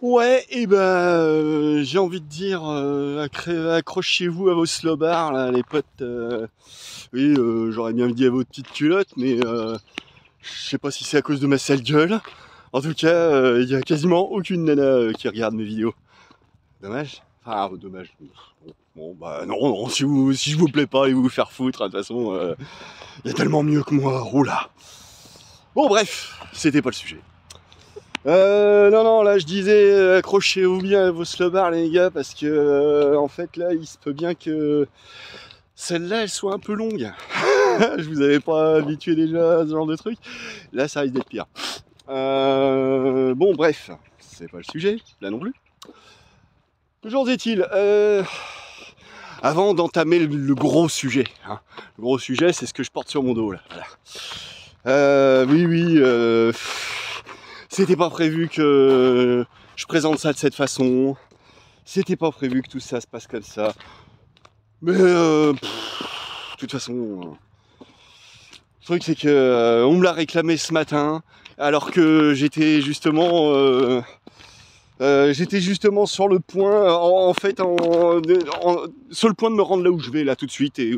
Ouais, et ben j'ai envie de dire, accrochez-vous à vos slobards, là, les potes. Oui, j'aurais bien dit à vos petites culottes, mais je sais pas si c'est à cause de ma sale gueule. En tout cas, il y a quasiment aucune nana qui regarde mes vidéos. Dommage. Enfin, dommage. Bon, bah non, si je vous plais pas, allez vous faire foutre. De toute façon, il y a tellement mieux que moi. Oula. Bon, bref, c'était pas le sujet. Non, là je disais accrochez-vous bien à vos slobards les gars, parce que en fait là il se peut bien que celle-là elle soit un peu longue. Je vous avais pas habitué déjà à ce genre de truc. Là ça risque d'être pire. Bon bref, c'est pas le sujet, là non plus. Toujours est-il, avant d'entamer le gros sujet, hein, le gros sujet c'est ce que je porte sur mon dos là. Voilà. Oui, c'était pas prévu que je présente ça de cette façon. C'était pas prévu que tout ça se passe comme ça. Mais de toute façon, le truc c'est que on me l'a réclamé ce matin, alors que j'étais justement sur le point, sur le point de me rendre là où je vais là tout de suite, et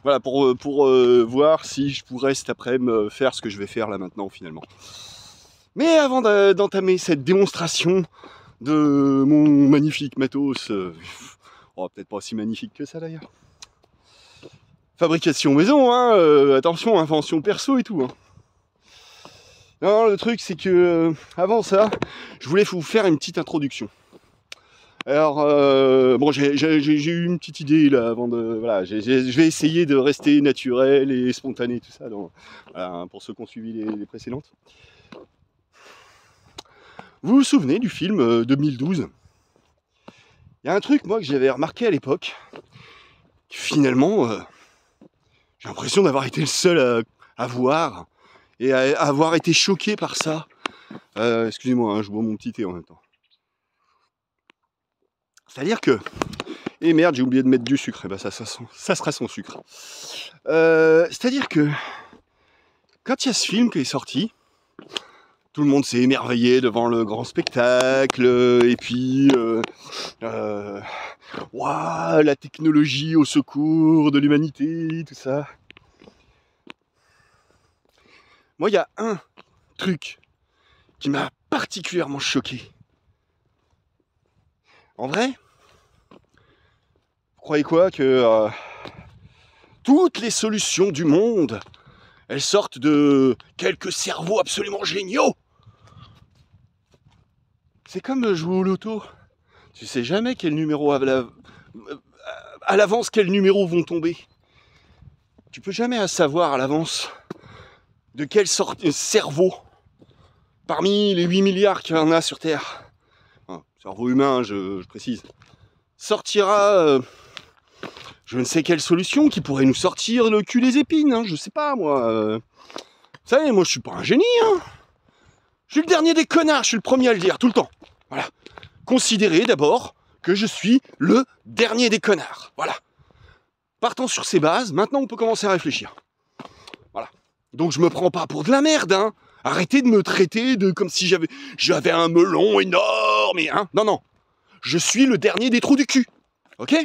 voilà pour voir si je pourrais cet après-midi faire ce que je vais faire là maintenant finalement. Mais avant d'entamer cette démonstration de mon magnifique matos, peut-être pas si magnifique que ça d'ailleurs. Fabrication maison, hein, attention, invention perso et tout. Hein. Non, le truc c'est que avant ça, je voulais vous faire une petite introduction. Alors, bon, j'ai eu une petite idée là avant de. Voilà, je vais essayer de rester naturel et spontané, tout ça, voilà, pour ceux qui ont suivi les précédentes. Vous vous souvenez du film 2012 ? Il y a un truc, moi, que j'avais remarqué à l'époque. Finalement, j'ai l'impression d'avoir été le seul à voir et à avoir été choqué par ça. Excusez-moi, hein, je bois mon petit thé en même temps. C'est-à-dire que... Et merde, j'ai oublié de mettre du sucre. Et ben ça sera son sucre. C'est-à-dire que... Quand il y a ce film qui est sorti, tout le monde s'est émerveillé devant le grand spectacle, et puis... Waouh, la technologie au secours de l'humanité, tout ça. Moi, il y a un truc qui m'a particulièrement choqué. En vrai, vous croyez quoi que toutes les solutions du monde, elles sortent de quelques cerveaux absolument géniaux. C'est comme jouer au loto. Tu sais jamais quel numéro à l'avance quels numéros vont tomber. Tu peux jamais savoir à l'avance de quel cerveau parmi les 8 milliards qu'il y en a sur Terre, cerveau humain je précise, sortira je ne sais quelle solution qui pourrait nous sortir le cul des épines, hein, je sais pas moi. Vous savez, moi je suis pas un génie, hein. Je suis le dernier des connards, je suis le premier à le dire tout le temps. Voilà. Considérez d'abord que je suis le dernier des connards. Voilà. Partons sur ces bases, maintenant on peut commencer à réfléchir. Voilà. Donc je me prends pas pour de la merde, hein. Arrêtez de me traiter comme si j'avais un melon énorme, hein. Non. Je suis le dernier des trous du cul. Ok ?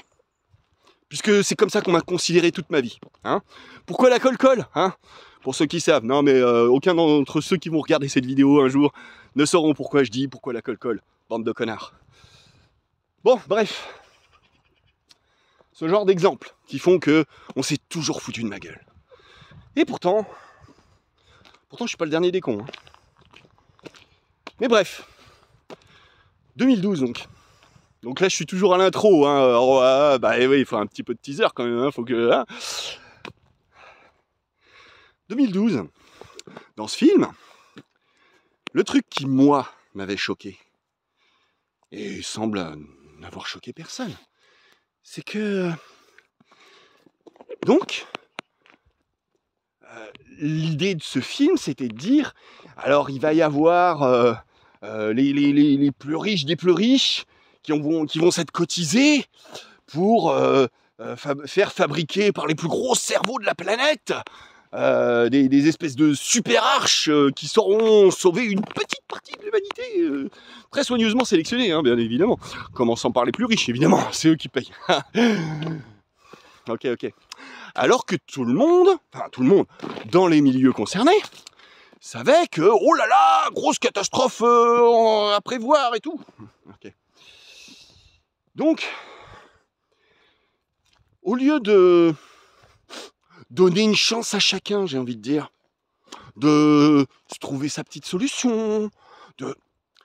Puisque c'est comme ça qu'on m'a considéré toute ma vie. Hein. Pourquoi la colle, hein ? Pour ceux qui savent. Non mais aucun d'entre ceux qui vont regarder cette vidéo un jour ne sauront pourquoi je dis pourquoi la colle. Bande de connards. Bon, bref. Ce genre d'exemples qui font que on s'est toujours foutu de ma gueule. Et pourtant je suis pas le dernier des cons. Hein. Mais bref. 2012 donc. Donc là je suis toujours à l'intro. Hein. Alors, bah oui, il faut un petit peu de teaser quand même. Hein. Faut que. Hein. 2012. Dans ce film, le truc qui moi m'avait choqué, et semble n'avoir choqué personne, c'est que donc l'idée de ce film c'était de dire alors il va y avoir les plus riches des plus riches qui vont s'être cotisés pour faire fabriquer par les plus gros cerveaux de la planète des espèces de super arches qui sauront sauver une petite partie de l'humanité, très soigneusement sélectionnée, hein, bien évidemment. Commençant par les plus riches, évidemment, c'est eux qui payent. Ok. Alors que tout le monde, dans les milieux concernés, savait que, oh là là, grosse catastrophe à prévoir et tout. Okay. Donc, au lieu de donner une chance à chacun, j'ai envie de dire, de se trouver sa petite solution, vous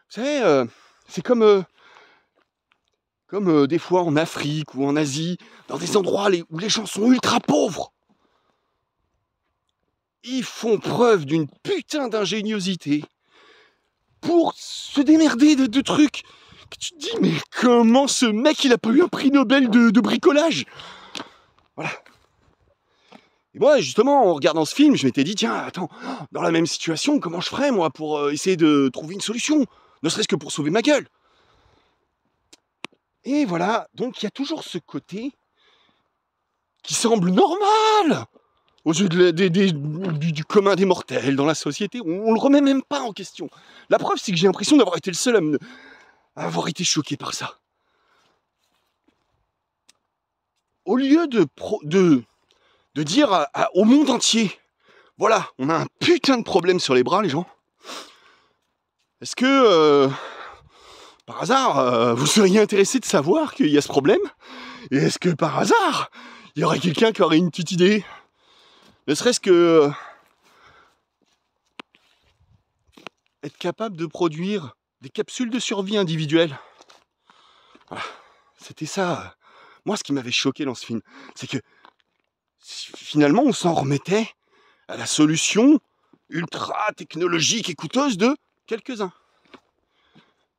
savez, c'est comme des fois en Afrique ou en Asie, dans des endroits où les gens sont ultra pauvres. Ils font preuve d'une putain d'ingéniosité pour se démerder de trucs que tu te dis, mais comment ce mec, il a pas eu un prix Nobel de bricolage? Voilà. Et moi, justement, en regardant ce film, je m'étais dit, tiens, attends, dans la même situation, comment je ferais, moi, pour essayer de trouver une solution, ne serait-ce que pour sauver ma gueule? Et voilà, donc il y a toujours ce côté qui semble normal aux yeux du commun des mortels dans la société. On le remet même pas en question. La preuve, c'est que j'ai l'impression d'avoir été le seul à avoir été choqué par ça. Au lieu de dire au monde entier, voilà, on a un putain de problème sur les bras, les gens. Est-ce que, par hasard, vous seriez intéressé de savoir qu'il y a ce problème? Et est-ce que, par hasard, il y aurait quelqu'un qui aurait une petite idée? Ne serait-ce que être capable de produire des capsules de survie individuelles. Voilà. C'était ça. Moi, ce qui m'avait choqué dans ce film, c'est que finalement, on s'en remettait à la solution ultra technologique et coûteuse de quelques-uns.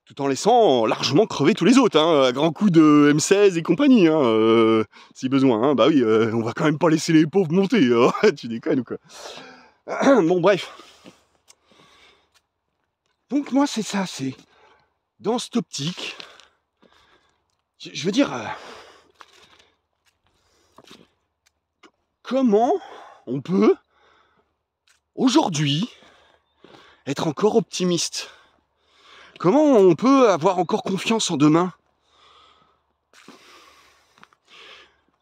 Tout en laissant largement crever tous les autres, hein, à grands coups de M16 et compagnie, hein, si besoin. Hein, bah oui, on va quand même pas laisser les pauvres monter. Tu déconnes ou quoi? Bon, bref. Donc moi, c'est ça, c'est dans cette optique. Je veux dire, comment on peut aujourd'hui être encore optimiste? Comment on peut avoir encore confiance en demain?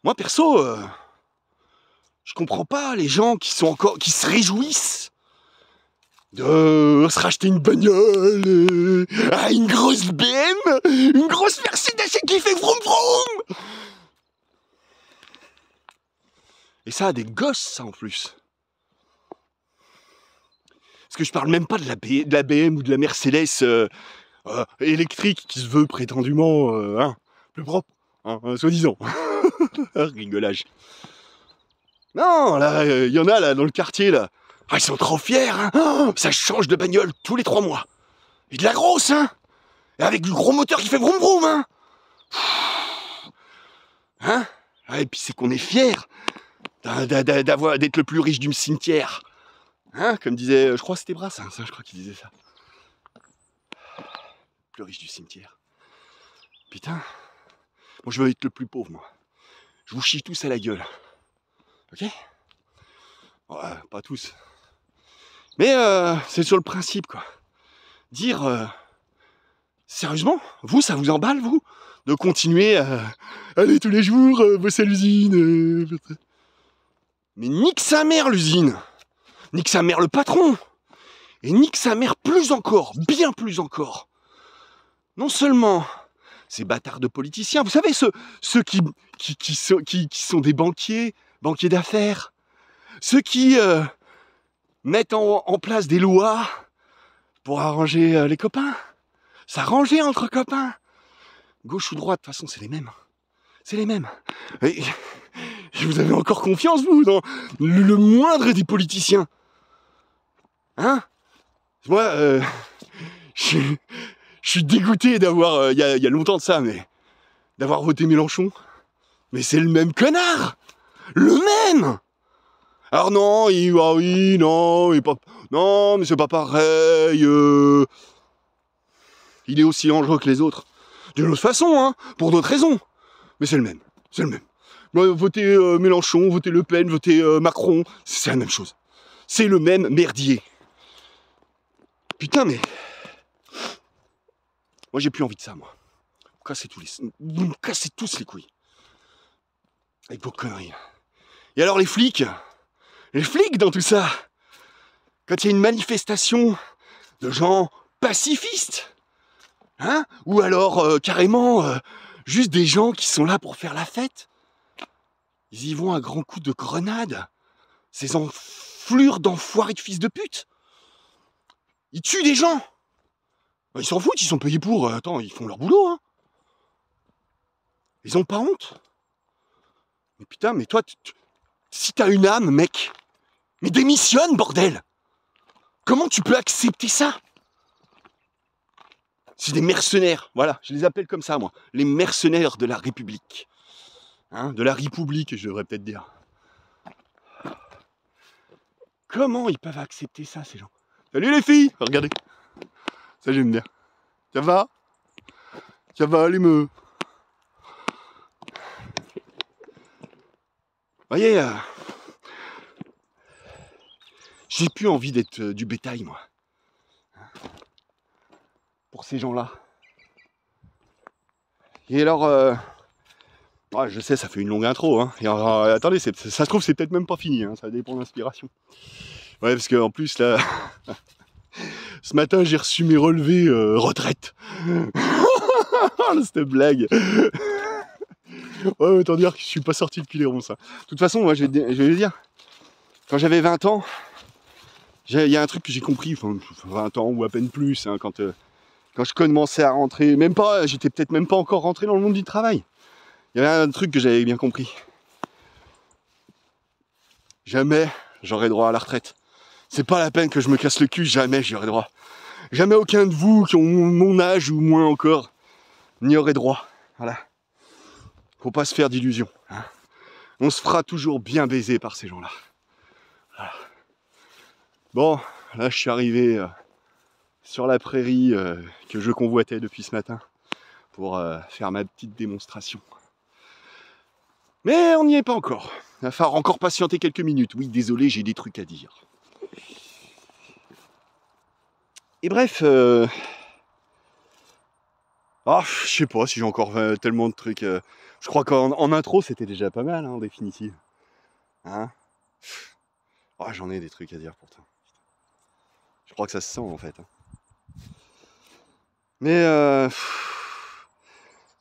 Moi perso, je comprends pas les gens qui se réjouissent de se racheter une bagnole, une grosse BM, une grosse Mercedes qui fait vroom vroom. Et ça a des gosses, ça en plus. Parce que je parle même pas de la BM ou de la Mercedes électrique qui se veut prétendument plus propre, soi-disant. Rigolage. Non, là, y en a là dans le quartier là. Ah, ils sont trop fiers, hein. Oh, ça change de bagnole tous les 3 mois. Et de la grosse, hein. Et avec du gros moteur qui fait vroom vroom, hein. Hein. Et puis c'est qu'on est fiers d'être le plus riche du cimetière. Hein, comme disait, je crois que c'était Brassens, je crois qu'il disait ça. Le plus riche du cimetière. Putain. Moi je veux être le plus pauvre, moi. Je vous chie tous à la gueule. Ok? Ouais, pas tous. Mais c'est sur le principe, quoi. Dire, sérieusement, vous, ça vous emballe, vous, de continuer à aller tous les jours bosser à l'usine Mais nique sa mère, l'usine. Nique sa mère, le patron. Et nique sa mère plus encore, bien plus encore. Non seulement ces bâtards de politiciens, vous savez, ceux qui sont des banquiers d'affaires, ceux qui mettent en place des lois pour arranger les copains, s'arranger entre copains. Gauche ou droite, de toute façon, c'est les mêmes. C'est les mêmes. Et vous avez encore confiance, vous, dans le moindre des politiciens? Hein? Moi, je suis dégoûté d'avoir, il y a longtemps de ça, mais d'avoir voté Mélenchon. Mais c'est le même connard! Le même! Alors non, non, mais c'est pas pareil. Il est aussi dangereux que les autres. D'une autre façon, hein, pour d'autres raisons. Mais c'est le même. Votez Mélenchon, votez Le Pen, votez Macron, c'est la même chose. C'est le même merdier. Putain, mais... Moi, j'ai plus envie de ça, moi. Vous me cassez tous les couilles. Avec vos conneries. Et alors, les flics dans tout ça, quand il y a une manifestation de gens pacifistes, hein, ou alors carrément juste des gens qui sont là pour faire la fête, ils y vont à grands coups de grenade. Ces enflures d'enfoirés de fils de pute. Ils tuent des gens. Ils s'en foutent, ils sont payés pour. Attends, ils font leur boulot, hein. Ils ont pas honte. Mais putain, mais toi, si t'as une âme, mec, mais démissionne, bordel. Comment tu peux accepter ça? C'est des mercenaires, voilà, je les appelle comme ça, moi. Les mercenaires de la République. Hein, de la République, je devrais peut-être dire. Comment ils peuvent accepter ça, ces gens? Salut les filles, regardez. Ça, j'aime bien. Ça va? Ça va, les meufs? Vous voyez, j'ai plus envie d'être du bétail, moi. Pour ces gens-là. Et alors, ouais, je sais, ça fait une longue intro, hein. Et attendez, ça se trouve, c'est peut-être même pas fini, hein. Ça dépend de l'inspiration. Ouais, parce qu'en plus, là, ce matin, j'ai reçu mes relevés retraite. Cette blague. Ouais, autant dire que je suis pas sorti depuis les ronces. De toute façon, moi, je vais le dire, quand j'avais 20 ans, il y a un truc que j'ai compris, enfin, 20 ans ou à peine plus, hein, quand je commençais à rentrer, même pas, j'étais peut-être même pas encore rentré dans le monde du travail. Il y avait un truc que j'avais bien compris. Jamais j'aurai droit à la retraite. C'est pas la peine que je me casse le cul, jamais j'y aurai droit. Jamais aucun de vous qui ont mon âge ou moins encore n'y aurait droit. Voilà. Faut pas se faire d'illusions. Hein. On se fera toujours bien baiser par ces gens-là. Voilà. Bon, là je suis arrivé sur la prairie que je convoitais depuis ce matin pour faire ma petite démonstration. Mais on n'y est pas encore. Il va falloir encore patienter quelques minutes. Oui, désolé, j'ai des trucs à dire. Et bref, je sais pas si j'ai encore tellement de trucs. Je crois qu'en intro, c'était déjà pas mal, hein, en définitive. Hein? J'en ai des trucs à dire pourtant. Je crois que ça se sent en fait. Hein. Mais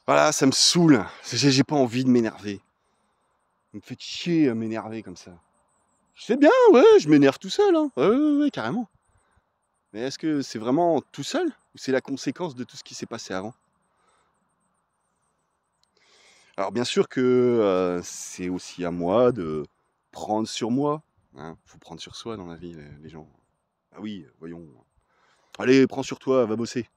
voilà, ça me saoule. J'ai pas envie de m'énerver. Vous me faites chier à m'énerver comme ça. Je sais bien, ouais, je m'énerve tout seul. Hein. Ouais, carrément. Mais est-ce que c'est vraiment tout seul ou c'est la conséquence de tout ce qui s'est passé avant? Alors bien sûr que c'est aussi à moi de prendre sur moi. Hein. Faut prendre sur soi dans la vie, les gens. Ah oui, voyons. Allez, prends sur toi, va bosser.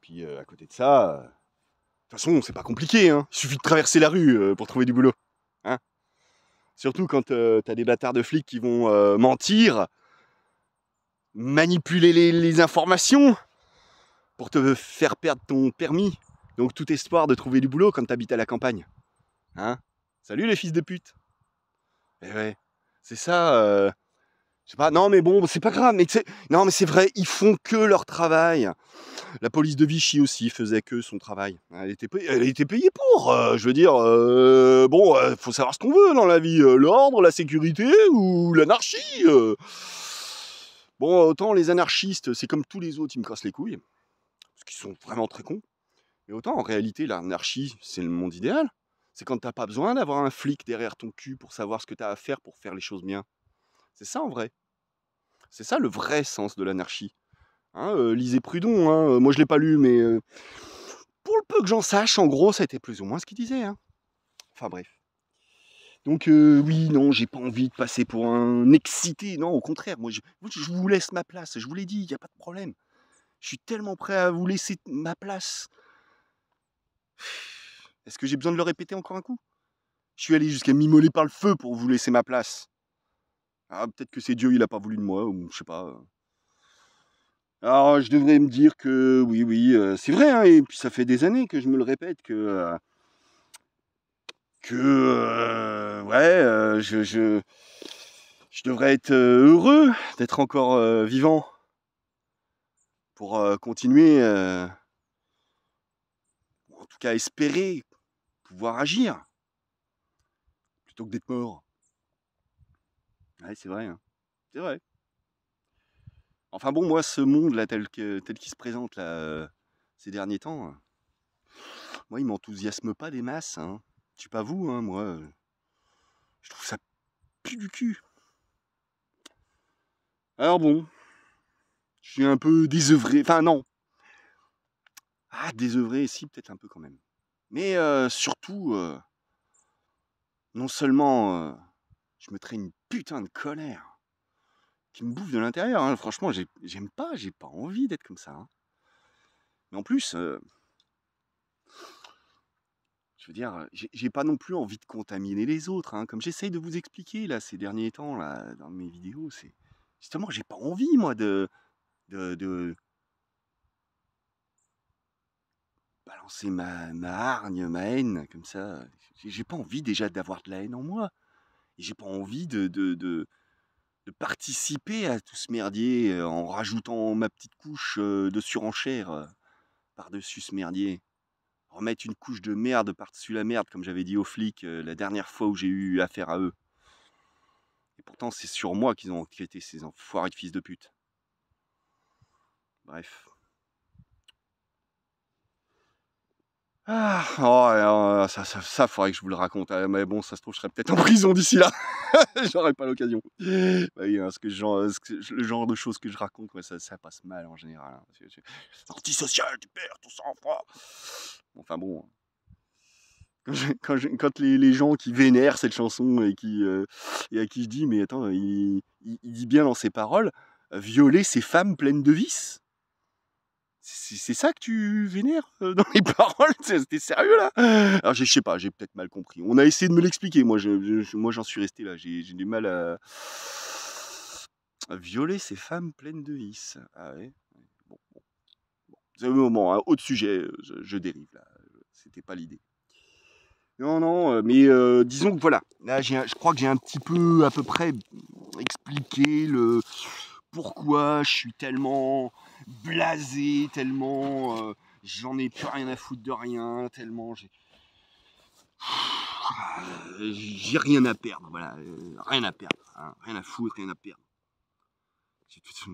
Puis à côté de ça, de toute façon, c'est pas compliqué. Hein. Il suffit de traverser la rue pour trouver du boulot. Hein. Surtout quand t'as des bâtards de flics qui vont mentir, manipuler les informations pour te faire perdre ton permis. Donc tout espoir de trouver du boulot quand t'habites à la campagne. Hein? Salut les fils de pute. Eh ouais, c'est ça. Je sais pas, non mais bon, c'est pas grave. Non mais c'est vrai, ils font que leur travail. La police de Vichy aussi faisait que son travail. Elle était payée pour. Je veux dire, faut savoir ce qu'on veut dans la vie. L'ordre, la sécurité ou l'anarchie. Bon, autant les anarchistes, c'est comme tous les autres, ils me cassent les couilles. Parce qu'ils sont vraiment très cons. Mais autant, en réalité, l'anarchie, c'est le monde idéal. C'est quand t'as pas besoin d'avoir un flic derrière ton cul pour savoir ce que t'as à faire pour faire les choses bien. C'est ça, en vrai. C'est ça, le vrai sens de l'anarchie. Hein, lisez Proudhon, hein. Moi je l'ai pas lu, mais pour le peu que j'en sache, en gros, ça a été plus ou moins ce qu'il disait. Hein. Enfin bref. Donc oui, non, j'ai pas envie de passer pour un excité. Non, au contraire, moi je vous laisse ma place. Je vous l'ai dit, il n'y a pas de problème. Je suis tellement prêt à vous laisser ma place. Est-ce que j'ai besoin de le répéter encore un coup? Je suis allé jusqu'à m'immoler par le feu pour vous laisser ma place. Ah, peut-être que c'est Dieu, il a pas voulu de moi, ou je sais pas. Alors, je devrais me dire que oui, c'est vrai, hein, et puis ça fait des années que je me le répète, que que ouais, je devrais être heureux d'être encore vivant pour continuer, ou en tout cas espérer pouvoir agir, plutôt que d'être mort. Ouais, c'est vrai, hein. C'est vrai. Enfin bon, moi, ce monde-là, tel qu'il se présente là, ces derniers temps, moi, il m'enthousiasme pas des masses, hein. Je sais pas vous, hein, moi, je trouve ça pue du cul. Alors bon, je suis un peu désœuvré. Enfin non, désœuvré, si, peut-être un peu quand même. Mais surtout, non seulement je me traîne une putain de colère qui me bouffe de l'intérieur, hein. Franchement, j'aime pas, j'ai pas envie d'être comme ça, hein. Mais en plus, je veux dire, j'ai pas non plus envie de contaminer les autres, hein. Comme j'essaye de vous expliquer là ces derniers temps là dans mes vidéos, c'est justement j'ai pas envie moi de balancer ma hargne, ma haine comme ça. J'ai pas envie déjà d'avoir de la haine en moi. Et j'ai pas envie de participer à tout ce merdier en rajoutant ma petite couche de surenchère par-dessus ce merdier. Remettre une couche de merde par-dessus la merde, comme j'avais dit aux flics la dernière fois où j'ai eu affaire à eux. Et pourtant, c'est sur moi qu'ils ont enquêté, ces enfoirés de fils de pute. Bref. Ça, faudrait que je vous le raconte. Mais bon, ça se trouve, je serais peut-être en prison d'ici là. J'aurais pas l'occasion. Bah oui, hein, le genre de choses que je raconte, ouais, ça passe mal en général, hein. Antisocial, tu perds ton sang-froid. Enfin bon. Quand les gens qui vénèrent cette chanson et à qui je dis, mais attends, il dit bien dans ses paroles, violer ces femmes pleines de vices. C'est ça que tu vénères dans les paroles? T'es sérieux là? Alors je sais pas, j'ai peut-être mal compris. On a essayé de me l'expliquer. Moi, moi, j'en suis resté là. J'ai du mal à violer ces femmes pleines de vices. Ah ouais. Bon. C'est un moment, hein, autre sujet. Je dérive là. C'était pas l'idée. Non, mais disons que voilà. Là, je crois que j'ai un petit peu, à peu près, expliqué le pourquoi je suis tellement blasé, tellement j'en ai plus rien à foutre de rien, tellement j'ai rien à perdre, voilà, rien à perdre, hein, rien à foutre, rien à perdre. Qu'est-ce que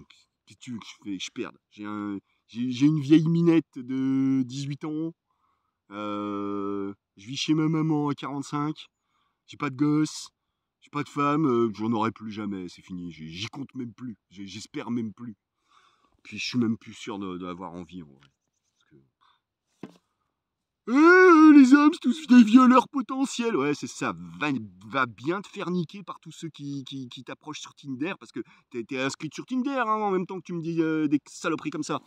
tu veux que je perde? J'ai une vieille minette de 18 ans, je vis chez ma maman à 45, j'ai pas de gosse, j'ai pas de femme, j'en aurai plus jamais, c'est fini, j'y compte même plus, j'espère même plus. Puis je suis même plus sûr d'avoir envie en vrai. Les hommes, c'est tous des violeurs potentiels. Ouais, c'est ça. Va bien te faire niquer par tous ceux qui t'approchent sur Tinder parce que t'es inscrite sur Tinder hein, en même temps que tu me dis des saloperies comme ça.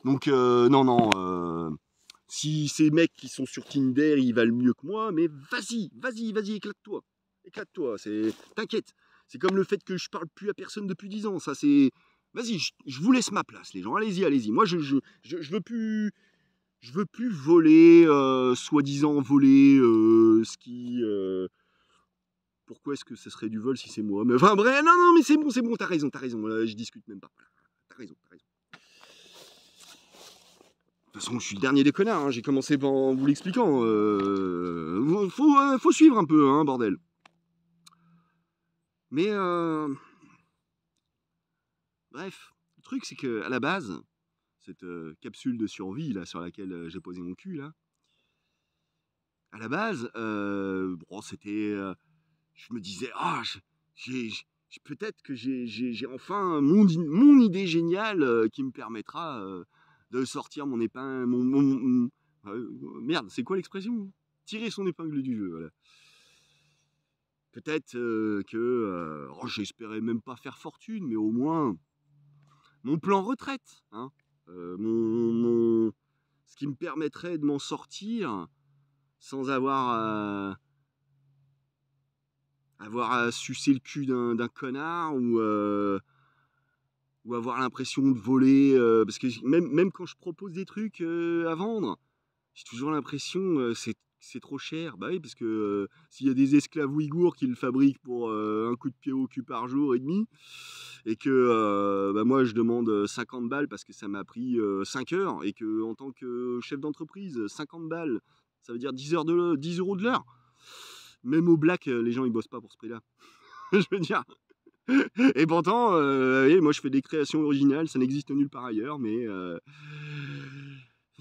Donc, non. Si ces mecs qui sont sur Tinder, ils valent mieux que moi, mais vas-y, éclate-toi. Éclate-toi, t'inquiète. C'est comme le fait que je parle plus à personne depuis 10 ans. Ça, c'est. Vas-y, je vous laisse ma place, les gens. Allez-y. Moi, je veux plus. Je veux plus voler, soi-disant voler, ce qui. Pourquoi est-ce que ce serait du vol si c'est moi? Mais enfin bref, non, mais c'est bon, t'as raison, je discute même pas. T'as raison. De toute façon, je suis le dernier des connards, hein. J'ai commencé en vous l'expliquant. Faut suivre un peu, hein, bordel. Mais bref, le truc c'est que à la base, cette capsule de survie là sur laquelle j'ai posé mon cul là, à la base, bon, c'était, je me disais, peut-être que j'ai enfin mon idée géniale qui me permettra de sortir mon épingle, merde, c'est quoi l'expression? Tirer son épingle du jeu, voilà. Peut-être que j'espérais même pas faire fortune, mais au moins mon plan retraite, hein, ce qui me permettrait de m'en sortir sans avoir à sucer le cul d'un connard ou avoir l'impression de voler. Parce que même quand je propose des trucs à vendre, j'ai toujours l'impression, c'est c'est trop cher. Bah oui, parce que s'il y a des esclaves ouïghours qui le fabriquent pour un coup de pied au cul par jour et demi, et que bah moi je demande 50 balles parce que ça m'a pris 5 heures, et que en tant que chef d'entreprise, 50 balles, ça veut dire 10 euros de l'heure. Même au black, les gens ils bossent pas pour ce prix-là. Je veux dire. Et pourtant, oui, moi je fais des créations originales, ça n'existe nulle part ailleurs, mais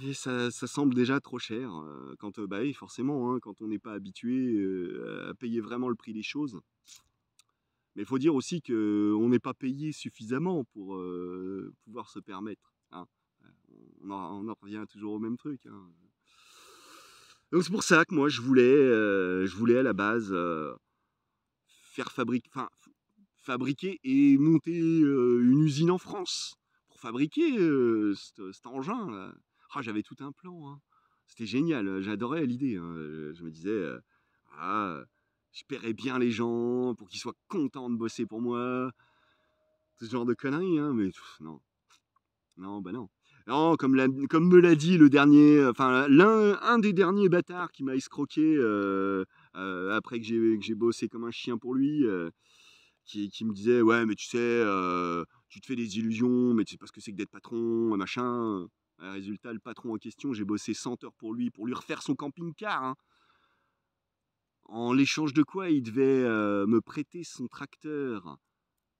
et ça semble déjà trop cher. Quand, bah oui, forcément, hein, quand on n'est pas habitué à payer vraiment le prix des choses. Mais il faut dire aussi qu'on n'est pas payé suffisamment pour pouvoir se permettre, hein. On en revient toujours au même truc, hein. Donc c'est pour ça que moi je voulais à la base faire fabriquer et monter une usine en France pour fabriquer cet engin là. Ah, j'avais tout un plan, hein. C'était génial, j'adorais l'idée, hein. Je me disais, ah, je paierais bien les gens pour qu'ils soient contents de bosser pour moi, ce genre de conneries, hein, mais non, non, bah non. Non, comme me l'a dit le dernier, enfin un des derniers bâtards qui m'a escroqué après que j'ai bossé comme un chien pour lui, qui me disait ouais mais tu sais, tu te fais des illusions, mais tu sais pas ce que c'est que d'être patron, machin. Résultat, le patron en question, j'ai bossé 100 heures pour lui refaire son camping-car, hein. En l'échange de quoi il devait me prêter son tracteur.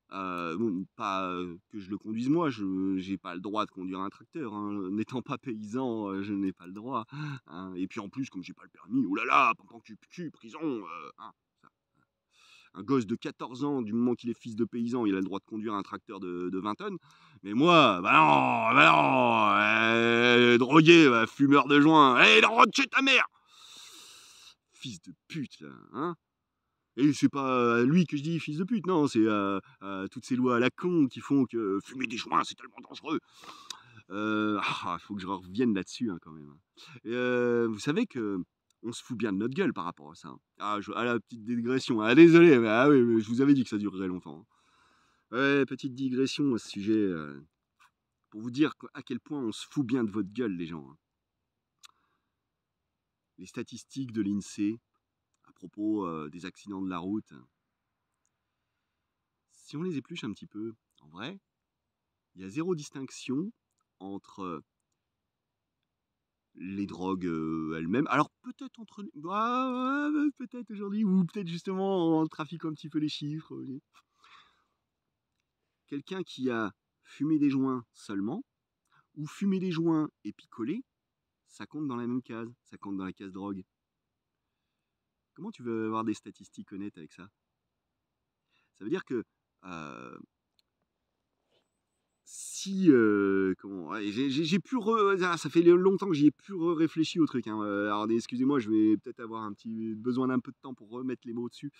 Bon, pas que je le conduise moi, je n'ai pas le droit de conduire un tracteur, hein. N'étant pas paysan, je n'ai pas le droit, hein. Et puis en plus, comme j'ai pas le permis, oh là là, pampan cul, prison, hein. Un gosse de 14 ans, du moment qu'il est fils de paysan, il a le droit de conduire un tracteur de 20 tonnes. Mais moi, bah non, drogué, fumeur de joint, allez, rentre chez ta mère! Fils de pute, là, hein? Et c'est pas à lui que je dis fils de pute, non, c'est toutes ces lois à la con qui font que fumer des joints, c'est tellement dangereux. Faut que je revienne là-dessus, hein, quand même. Et, vous savez que on se fout bien de notre gueule par rapport à ça, hein. La petite digression. Ah, désolé, mais, ah oui, mais je vous avais dit que ça durerait longtemps, hein. Ouais, petite digression à ce sujet, pour vous dire à quel point on se fout bien de votre gueule, les gens, hein. Les statistiques de l'INSEE à propos des accidents de la route, si on les épluche un petit peu, en vrai, il y a zéro distinction entre les drogues elles-mêmes. Alors peut-être entre bah, ouais, peut-être aujourd'hui, ou peut-être justement en trafiquant un petit peu les chiffres. Quelqu'un qui a fumé des joints seulement, ou fumé des joints et picolé, ça compte dans la même case, ça compte dans la case drogue. Comment tu veux avoir des statistiques honnêtes avec ça? Ça veut dire que si comment ouais, j'ai plus ça fait longtemps que j'y ai plus réfléchi au truc, hein. Alors excusez-moi, je vais peut-être avoir un petit besoin d'un peu de temps pour remettre les mots dessus.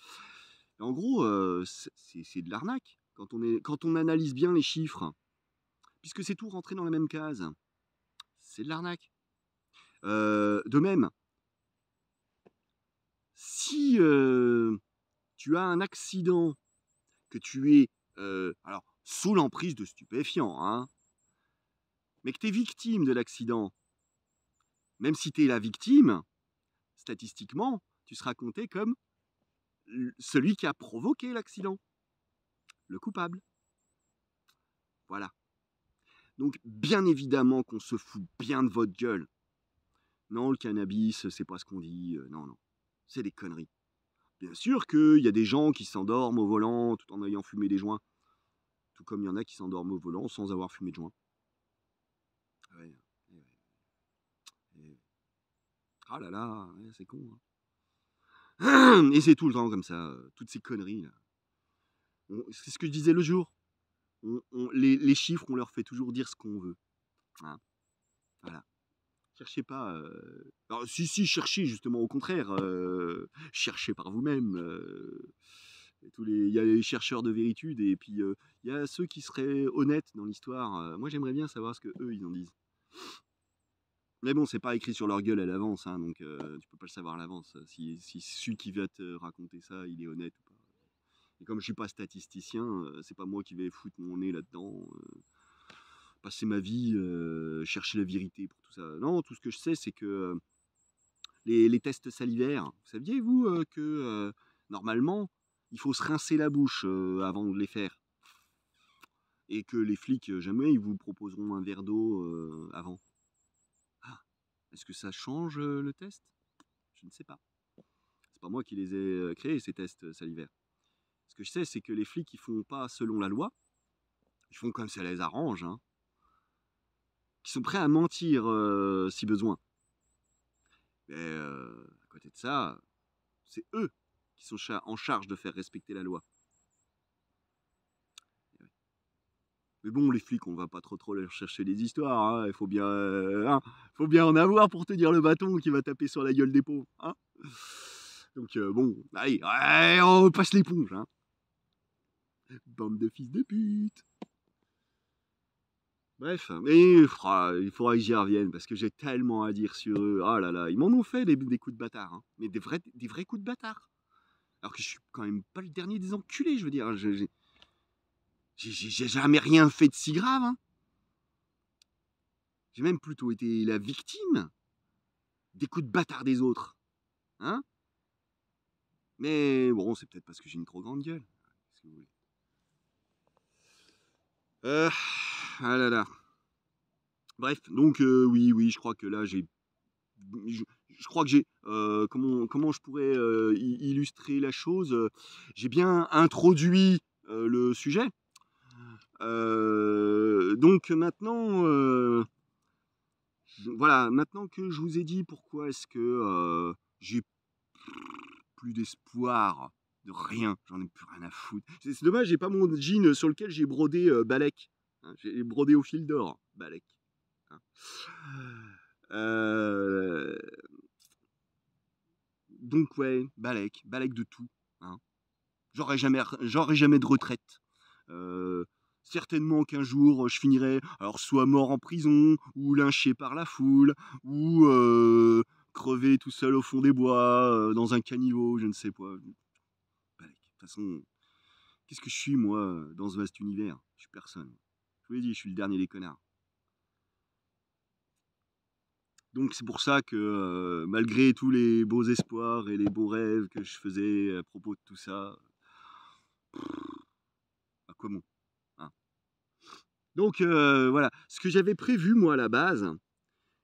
Mais en gros, c'est de l'arnaque quand on analyse bien les chiffres, puisque c'est tout rentré dans la même case. C'est de l'arnaque. De même, si tu as un accident, que tu es alors sous l'emprise de stupéfiants, hein, mais que tu es victime de l'accident, même si tu es la victime, statistiquement, tu seras compté comme celui qui a provoqué l'accident, le coupable. Voilà. Donc, bien évidemment qu'on se fout bien de votre gueule. Non, le cannabis, c'est pas ce qu'on dit. Non, non. C'est des conneries. Bien sûr qu'il y a des gens qui s'endorment au volant tout en ayant fumé des joints. Tout comme il y en a qui s'endorment au volant sans avoir fumé de joint. Ouais, ouais, ouais. Ah là là, ouais, c'est con, hein. Et c'est tout le temps comme ça, toutes ces conneries là. C'est ce que je disais le jour. Les chiffres, on leur fait toujours dire ce qu'on veut, hein. Voilà. Cherchez pas. Alors, si, cherchez justement, au contraire. Cherchez par vous-même. Il y a les chercheurs de véritude, et puis il y a ceux qui seraient honnêtes dans l'histoire. Moi, j'aimerais bien savoir ce que eux ils en disent. Mais bon, c'est pas écrit sur leur gueule à l'avance, hein, donc tu peux pas le savoir à l'avance si celui qui va te raconter ça, il est honnête ou pas. Et comme je suis pas statisticien, c'est pas moi qui vais foutre mon nez là-dedans, passer ma vie chercher la vérité pour tout ça. Non, tout ce que je sais, c'est que les tests salivaires. Vous saviez, vous, que normalement, il faut se rincer la bouche avant de les faire. Et que les flics, jamais ils vous proposeront un verre d'eau avant. Ah, est-ce que ça change le test? Je ne sais pas. C'est pas moi qui les ai créés, ces tests salivaires. Ce que je sais, c'est que les flics, ils font pas selon la loi. Ils font comme ça les arrange, hein. Ils sont prêts à mentir si besoin. Mais à côté de ça, c'est eux qui sont en charge de faire respecter la loi. Mais bon, les flics, on va pas trop leur chercher les histoires. Hein. Faut bien en avoir pour tenir le bâton qui va taper sur la gueule des pauvres. Hein. Donc bon, allez, ouais, on passe l'éponge. Hein. Bande de fils de pute. Bref, mais il faudra que j'y revienne parce que j'ai tellement à dire sur eux. Ah là là, ils m'en ont fait des coups de bâtard. Hein. Mais des vrais coups de bâtard. Alors que je suis quand même pas le dernier des enculés, je veux dire. J'ai jamais rien fait de si grave. Hein. J'ai même plutôt été la victime des coups de bâtard des autres. Hein? Mais bon, c'est peut-être parce que j'ai une trop grande gueule. Qu'est-ce que vous voulez? Ah là là. Bref, donc oui, je crois que là j'ai... Je crois que j'ai... comment je pourrais illustrer la chose? J'ai bien introduit le sujet. Donc maintenant... voilà, maintenant que je vous ai dit pourquoi est-ce que j'ai plus d'espoir de rien, j'en ai plus rien à foutre. C'est dommage, j'ai pas mon jean sur lequel j'ai brodé Balek. Hein, j'ai brodé au fil d'or, Balek. Hein. Euh, donc ouais, Balek de tout. Hein. J'aurai jamais de retraite. Certainement qu'un jour je finirai alors soit mort en prison ou lynché par la foule ou crevé tout seul au fond des bois dans un caniveau, je ne sais pas. De toute façon, qu'est-ce que je suis moi dans ce vaste univers? Je suis personne. Je vous l'ai dit, je suis le dernier des connards. Donc c'est pour ça que malgré tous les beaux espoirs et les beaux rêves que je faisais à propos de tout ça, à quoi bon, hein. Donc voilà, ce que j'avais prévu moi à la base,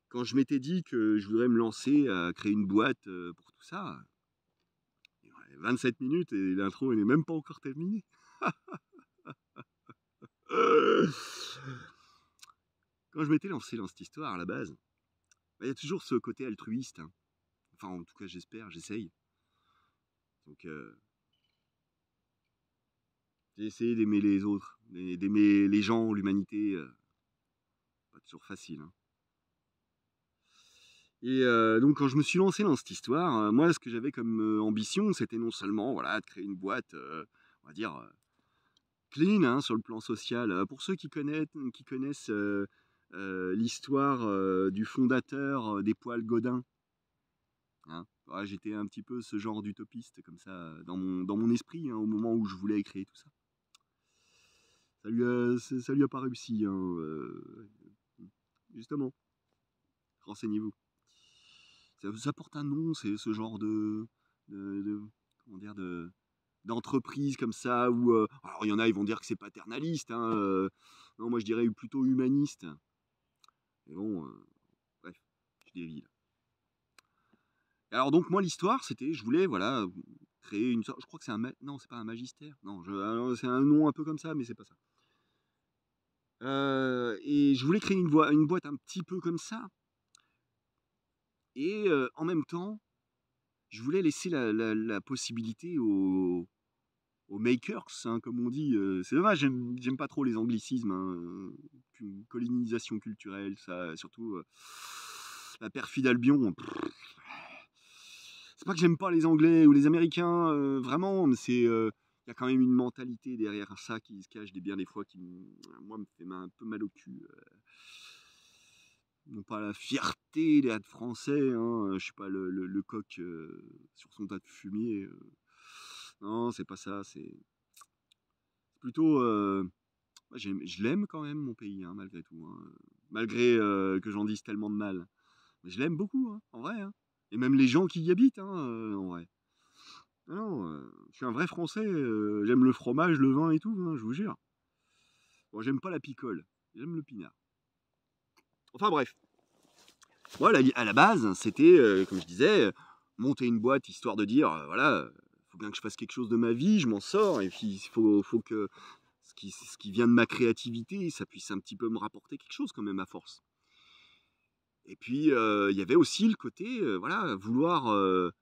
quand je m'étais dit que je voudrais me lancer à créer une boîte pour tout ça, 27 minutes et l'intro n'est même pas encore terminée. Quand je m'étais lancé dans cette histoire à la base, il y a toujours ce côté altruiste. Hein. Enfin, en tout cas, j'espère, j'essaye. Donc, j'ai essayé d'aimer les autres, d'aimer les gens, l'humanité. Pas toujours facile. Hein. Et donc, quand je me suis lancé dans cette histoire, moi, ce que j'avais comme ambition, c'était non seulement voilà, de créer une boîte, on va dire, clean hein, sur le plan social. Pour ceux qui connaissent l'histoire du fondateur des poils Godin, hein, ouais, j'étais un petit peu ce genre d'utopiste comme ça dans mon esprit hein, au moment où je voulais créer tout ça. Ça lui a pas réussi. Hein, justement, renseignez-vous. Ça porte un nom, c'est ce genre comment dire, d'entreprise comme ça où alors il y en a ils vont dire que c'est paternaliste hein, non moi je dirais plutôt humaniste mais bon bref je dévie là. Alors donc moi l'histoire c'était je voulais voilà créer une sorte je crois que c'est non c'est pas un magistère non c'est un nom un peu comme ça mais c'est pas ça et je voulais créer une boîte un petit peu comme ça et en même temps je voulais laisser la possibilité aux makers, hein, comme on dit. C'est dommage, j'aime pas trop les anglicismes. Hein, colonisation culturelle, ça, surtout la perfide Albion. C'est pas que j'aime pas les Anglais ou les Américains, vraiment, mais c'est il y a quand même une mentalité derrière ça qui se cache bien des fois qui moi me fait un peu mal au cul. Non pas la fierté d'être français, hein, je suis pas le coq sur son tas de fumier. Non, c'est pas ça, c'est plutôt je l'aime quand même mon pays, hein, malgré tout. Hein. Malgré que j'en dise tellement de mal. Mais je l'aime beaucoup, hein, en vrai. Hein. Et même les gens qui y habitent, hein, en vrai. Ah non, je suis un vrai Français, j'aime le fromage, le vin et tout, hein, je vous jure. Bon, j'aime pas la picole, j'aime le pinard. Enfin bref, moi, à la base, c'était, comme je disais, monter une boîte histoire de dire, voilà, faut bien que je fasse quelque chose de ma vie, je m'en sors, et puis faut que ce qui vient de ma créativité, ça puisse un petit peu me rapporter quelque chose quand même à force. Et puis, il y avait aussi le côté, voilà, vouloir.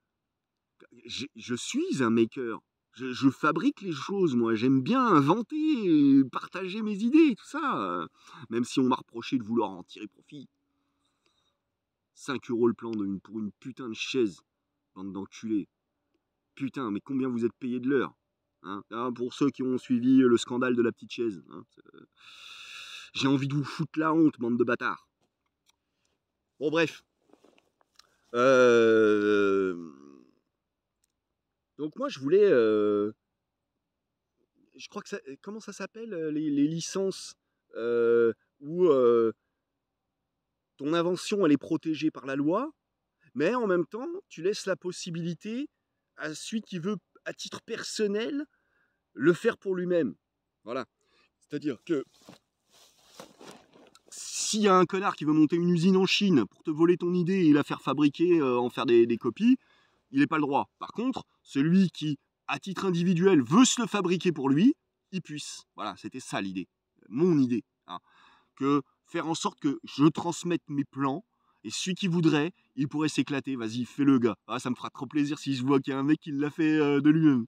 Je suis un maker. Je fabrique les choses, moi. J'aime bien inventer, et partager mes idées, tout ça. Même si on m'a reproché de vouloir en tirer profit. 5 € le plan pour une putain de chaise. Bande d'enculés. Putain, mais combien vous êtes payé de l'heure, hein? Pour ceux qui ont suivi le scandale de la petite chaise, hein, j'ai envie de vous foutre la honte, bande de bâtards. Bon, bref. Donc moi, je voulais... je crois que ça... Comment ça s'appelle, les licences où ton invention, elle est protégée par la loi, mais en même temps, tu laisses la possibilité à celui qui veut, à titre personnel, le faire pour lui-même. Voilà. C'est-à-dire que s'il y a un connard qui veut monter une usine en Chine pour te voler ton idée et la faire fabriquer, en faire des copies, il n'est pas le droit. Par contre, celui qui, à titre individuel, veut se le fabriquer pour lui, il puisse. Voilà, c'était ça l'idée. Mon idée. Hein. Que faire en sorte que je transmette mes plans, et celui qui voudrait, il pourrait s'éclater. Vas-y, fais le gars. Ça me fera trop plaisir si je vois qu'il y a un mec qui l'a fait de lui-même.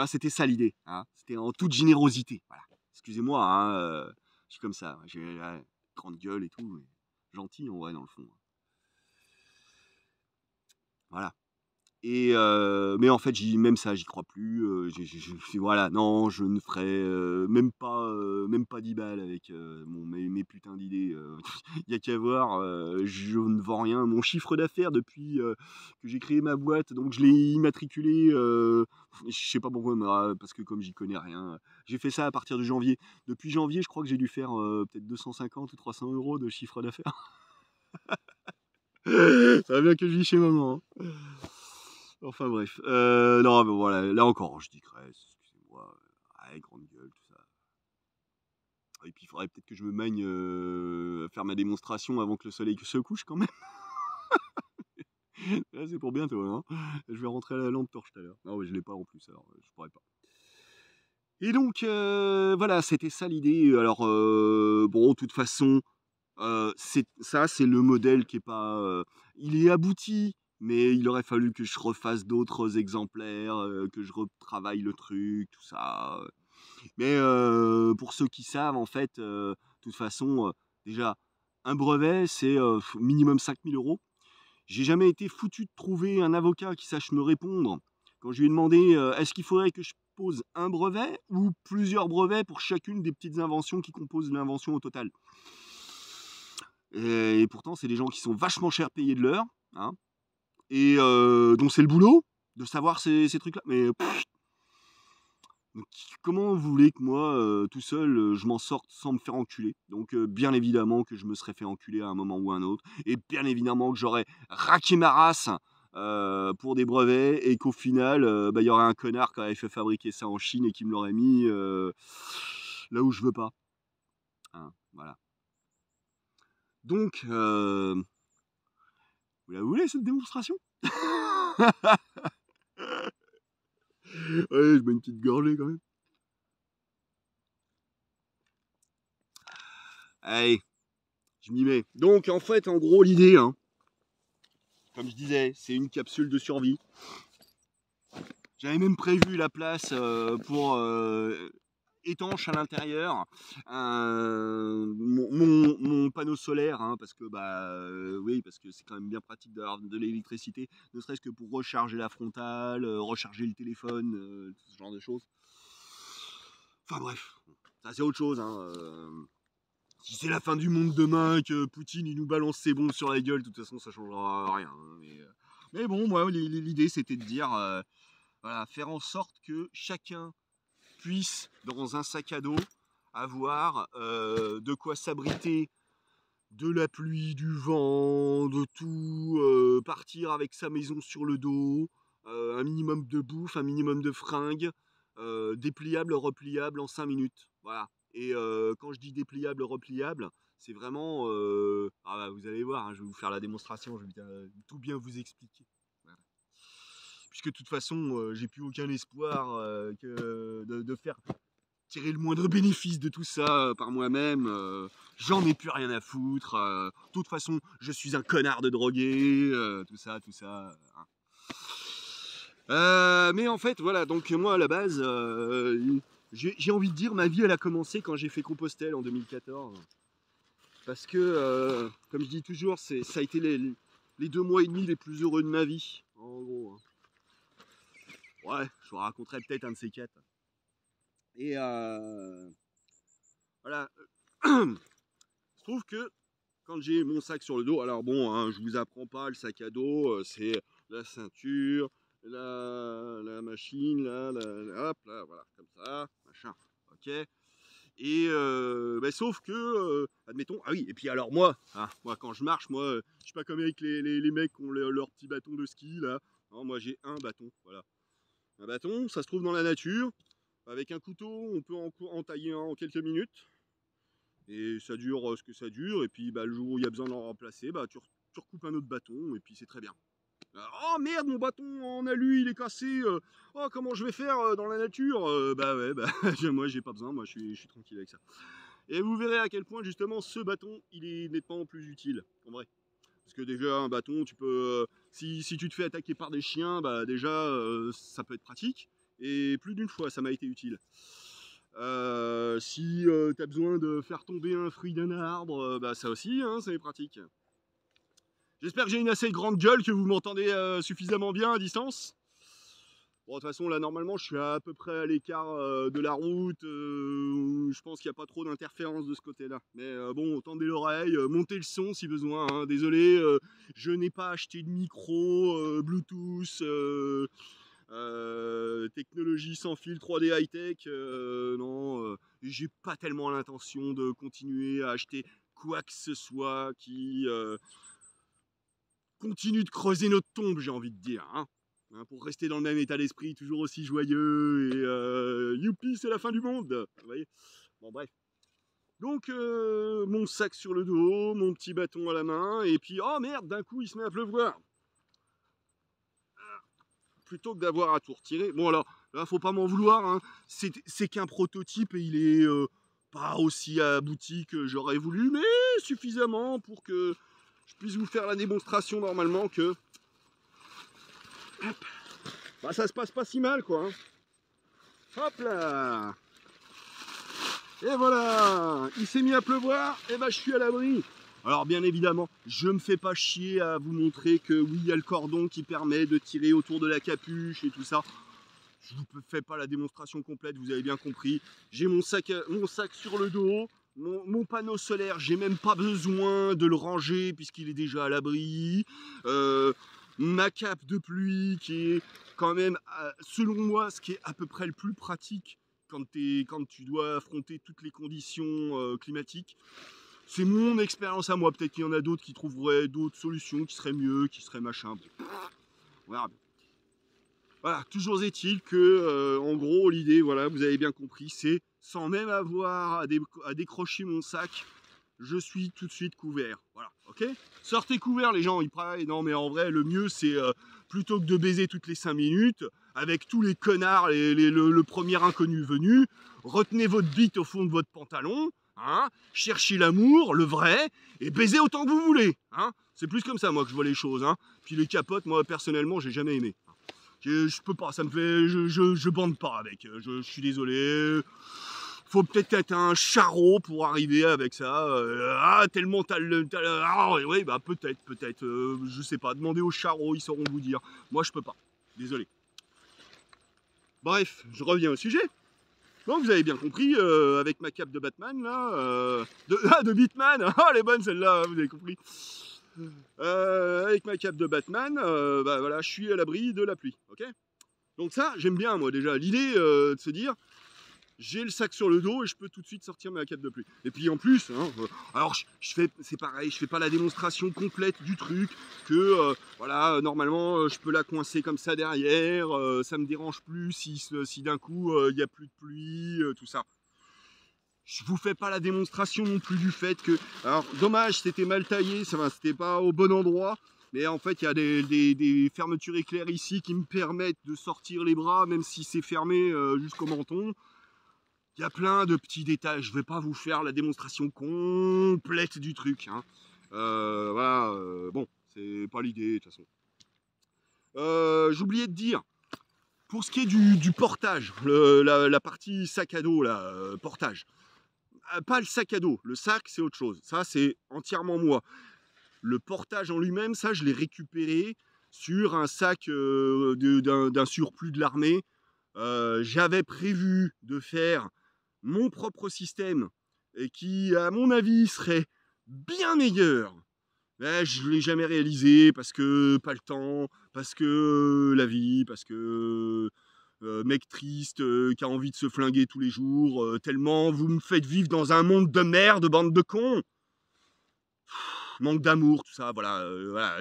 C'était ça l'idée. Hein. C'était en toute générosité. Voilà. Excusez-moi, hein, je suis comme ça. J'ai la grande gueule et tout. Mais gentil en vrai, dans le fond. Voilà. Et mais en fait, même ça, j'y crois plus. Voilà, non, je ne ferai même pas 10 balles avec mes putains d'idées. Il n'y a qu'à voir, je ne vends rien. Mon chiffre d'affaires depuis que j'ai créé ma boîte, donc je l'ai immatriculé. Je sais pas pourquoi, parce que comme j'y connais rien, j'ai fait ça à partir de janvier. Depuis janvier, je crois que j'ai dû faire peut-être 250 ou 300 € de chiffre d'affaires. Ça va bien que je vis chez maman. Hein. Enfin bref, non, mais voilà, là encore, je digresse, excusez-moi, grande gueule, tout ça. Et puis il faudrait peut-être que je me mène à faire ma démonstration avant que le soleil se couche quand même. Là, c'est pour bientôt, hein. Je vais rentrer à la lampe torche tout à l'heure. Non, mais je l'ai pas en plus, alors je pourrais pas. Et donc, voilà, c'était ça l'idée. Alors, bon, de toute façon, c'est le modèle qui est pas... il est abouti, mais il aurait fallu que je refasse d'autres exemplaires, que je retravaille le truc, tout ça. Mais pour ceux qui savent, en fait, de toute façon, déjà, un brevet, c'est minimum 5 000 €. J'ai jamais été foutu de trouver un avocat qui sache me répondre quand je lui ai demandé est-ce qu'il faudrait que je pose un brevet ou plusieurs brevets pour chacune des petites inventions qui composent l'invention au total. Et pourtant, c'est des gens qui sont vachement chers payés de l'heure, hein, et donc c'est le boulot de savoir ces trucs-là. Mais donc, comment vous voulez que moi, tout seul, je m'en sorte sans me faire enculer? Donc, bien évidemment que je me serais fait enculer à un moment ou à un autre, et bien évidemment que j'aurais raqué ma race pour des brevets, et qu'au final, il y aurait un connard qui aurait fait fabriquer ça en Chine et qui me l'aurait mis là où je veux pas. Hein, voilà. Donc, vous la voulez cette démonstration? Ouais, je mets une petite gorgée quand même. Allez, je m'y mets. Donc en fait, en gros, l'idée, hein, comme je disais, c'est une capsule de survie. J'avais même prévu la place pour étanche à l'intérieur, mon panneau solaire, hein, parce que oui, parce que c'est quand même bien pratique d'avoir de l'électricité, ne serait-ce que pour recharger la frontale, recharger le téléphone, ce genre de choses. Enfin bref, ça c'est autre chose. Hein, si c'est la fin du monde demain, que Poutine il nous balance ses bombes sur la gueule, de toute façon ça changera rien. Hein, mais bon, moi l'idée c'était de dire, voilà, faire en sorte que chacun puisse, dans un sac à dos, avoir de quoi s'abriter de la pluie, du vent, de tout, partir avec sa maison sur le dos, un minimum de bouffe, un minimum de fringues, dépliable, repliable en 5 minutes. Voilà. Et quand je dis dépliable, repliable, c'est vraiment... vous allez voir, hein, je vais vous faire la démonstration, je vais tout bien vous expliquer. Voilà. Puisque de toute façon, j'ai plus aucun espoir de faire tirer le moindre bénéfice de tout ça par moi-même. J'en ai plus rien à foutre. De toute façon, je suis un connard de drogué. Tout ça, tout ça. Mais en fait, voilà. Donc moi, à la base, j'ai envie de dire, ma vie, elle a commencé quand j'ai fait Compostelle en 2014. Parce que, comme je dis toujours, ça a été les 2 mois et demi les plus heureux de ma vie. En gros. Ouais, je vous raconterai peut-être un de ces 4. Et voilà. Je trouve que quand j'ai mon sac sur le dos, alors bon, hein, je vous apprends pas le sac à dos, c'est la ceinture, la machine, hop, là, voilà, comme ça, machin, ok. Et sauf que, admettons, ah oui, et puis alors moi, hein, moi quand je marche, moi, je suis pas comme avec les mecs qui ont leur petit bâton de ski là. Non, moi j'ai un bâton, voilà. Un bâton, ça se trouve dans la nature. Avec un couteau, on peut en tailler un en quelques minutes. Et ça dure ce que ça dure. Et puis le jour où il y a besoin d'en remplacer, tu recoupes un autre bâton et puis c'est très bien. Oh merde, mon bâton en alu il est cassé. Oh, comment je vais faire dans la nature? Moi j'ai pas besoin, moi je suis tranquille avec ça. Et vous verrez à quel point justement ce bâton il est nettement plus utile en vrai. Parce que déjà un bâton, tu peux, si tu te fais attaquer par des chiens, déjà ça peut être pratique. Et plus d'une fois ça m'a été utile. Si tu as besoin de faire tomber un fruit d'un arbre, ça aussi, hein, c'est pratique. J'espère que j'ai une assez grande gueule, que vous m'entendez suffisamment bien à distance. Bon, de toute façon, là, normalement, je suis à peu près à l'écart de la route. Je pense qu'il n'y a pas trop d'interférence de ce côté-là. Mais bon, tendez l'oreille, montez le son si besoin. Hein. Désolé, je n'ai pas acheté de micro, Bluetooth, technologie sans fil 3D high-tech. Non, j'ai pas tellement l'intention de continuer à acheter quoi que ce soit qui continue de creuser notre tombe, j'ai envie de dire. Hein. Pour rester dans le même état d'esprit, toujours aussi joyeux et youpi, c'est la fin du monde. Vous voyez. Bon, bref. Donc, mon sac sur le dos, mon petit bâton à la main, et puis, oh merde, d'un coup, il se met à pleuvoir. Plutôt que d'avoir à tout retirer. Bon, alors, là, faut pas m'en vouloir. Hein. C'est qu'un prototype et il est pas aussi abouti que j'aurais voulu, mais suffisamment pour que je puisse vous faire la démonstration normalement que hop, ça se passe pas si mal quoi. Hein. Hop là. Et voilà, il s'est mis à pleuvoir, et je suis à l'abri. Alors bien évidemment, je me fais pas chier à vous montrer que oui, il y a le cordon qui permet de tirer autour de la capuche et tout ça. Je vous fais pas la démonstration complète, vous avez bien compris. J'ai mon sac sur le dos. Mon panneau solaire, j'ai même pas besoin de le ranger puisqu'il est déjà à l'abri. Ma cape de pluie qui est quand même, selon moi, ce qui est à peu près le plus pratique quand tu dois affronter toutes les conditions climatiques. C'est mon expérience à moi. Peut-être qu'il y en a d'autres qui trouveraient d'autres solutions qui seraient mieux, qui seraient machin. Voilà. Voilà, toujours est-il que, en gros, l'idée, voilà, vous avez bien compris, c'est sans même avoir à décrocher mon sac, je suis tout de suite couvert. Voilà, ok? Sortez couverts, les gens, ils parlent. Non, mais en vrai, le mieux, c'est plutôt que de baiser toutes les 5 minutes, avec tous les connards, le premier inconnu venu, retenez votre bite au fond de votre pantalon, hein, cherchez l'amour, le vrai, et baisez autant que vous voulez. Hein. C'est plus comme ça, moi, que je vois les choses. Hein. Puis les capotes, moi, personnellement, j'ai jamais aimé. Je peux pas, ça me fait. Je bande pas avec. Je suis désolé. Faut peut-être être un charreau pour arriver avec ça. Tellement t'as le. Oui, peut-être. Je sais pas. Demandez aux charreaux, ils sauront vous dire. Moi, je peux pas. Désolé. Bref, je reviens au sujet. Donc, vous avez bien compris, avec ma cape de Batman, là. De Batman. Ah, elle est bonne celle-là, vous avez compris. Avec ma cape de Batman, voilà, je suis à l'abri de la pluie, ok? Donc ça, j'aime bien moi déjà l'idée de se dire, j'ai le sac sur le dos et je peux tout de suite sortir ma cape de pluie. Et puis en plus, hein, alors c'est pareil, je fais pas la démonstration complète du truc, que voilà, normalement je peux la coincer comme ça derrière, ça me dérange plus si d'un coup il n'y a plus de pluie, tout ça. Je vous fais pas la démonstration non plus du fait que, alors dommage, c'était mal taillé, c'était pas au bon endroit, mais en fait il y a des fermetures éclair ici qui me permettent de sortir les bras même si c'est fermé jusqu'au menton. Il y a plein de petits détails, je vais pas vous faire la démonstration complète du truc, hein. Voilà, bon, c'est pas l'idée de toute façon. J'oubliais de dire, pour ce qui est du portage, la partie sac à dos là, portage. Pas le sac à dos, le sac c'est autre chose, ça c'est entièrement moi. Le portage en lui-même, ça je l'ai récupéré sur un sac d'un surplus de l'armée. J'avais prévu de faire mon propre système et qui à mon avis serait bien meilleur. Mais je ne l'ai jamais réalisé parce que pas le temps, parce que la vie, parce que mec triste qui a envie de se flinguer tous les jours, tellement vous me faites vivre dans un monde de merde, bande de cons. Manque d'amour, tout ça, voilà, voilà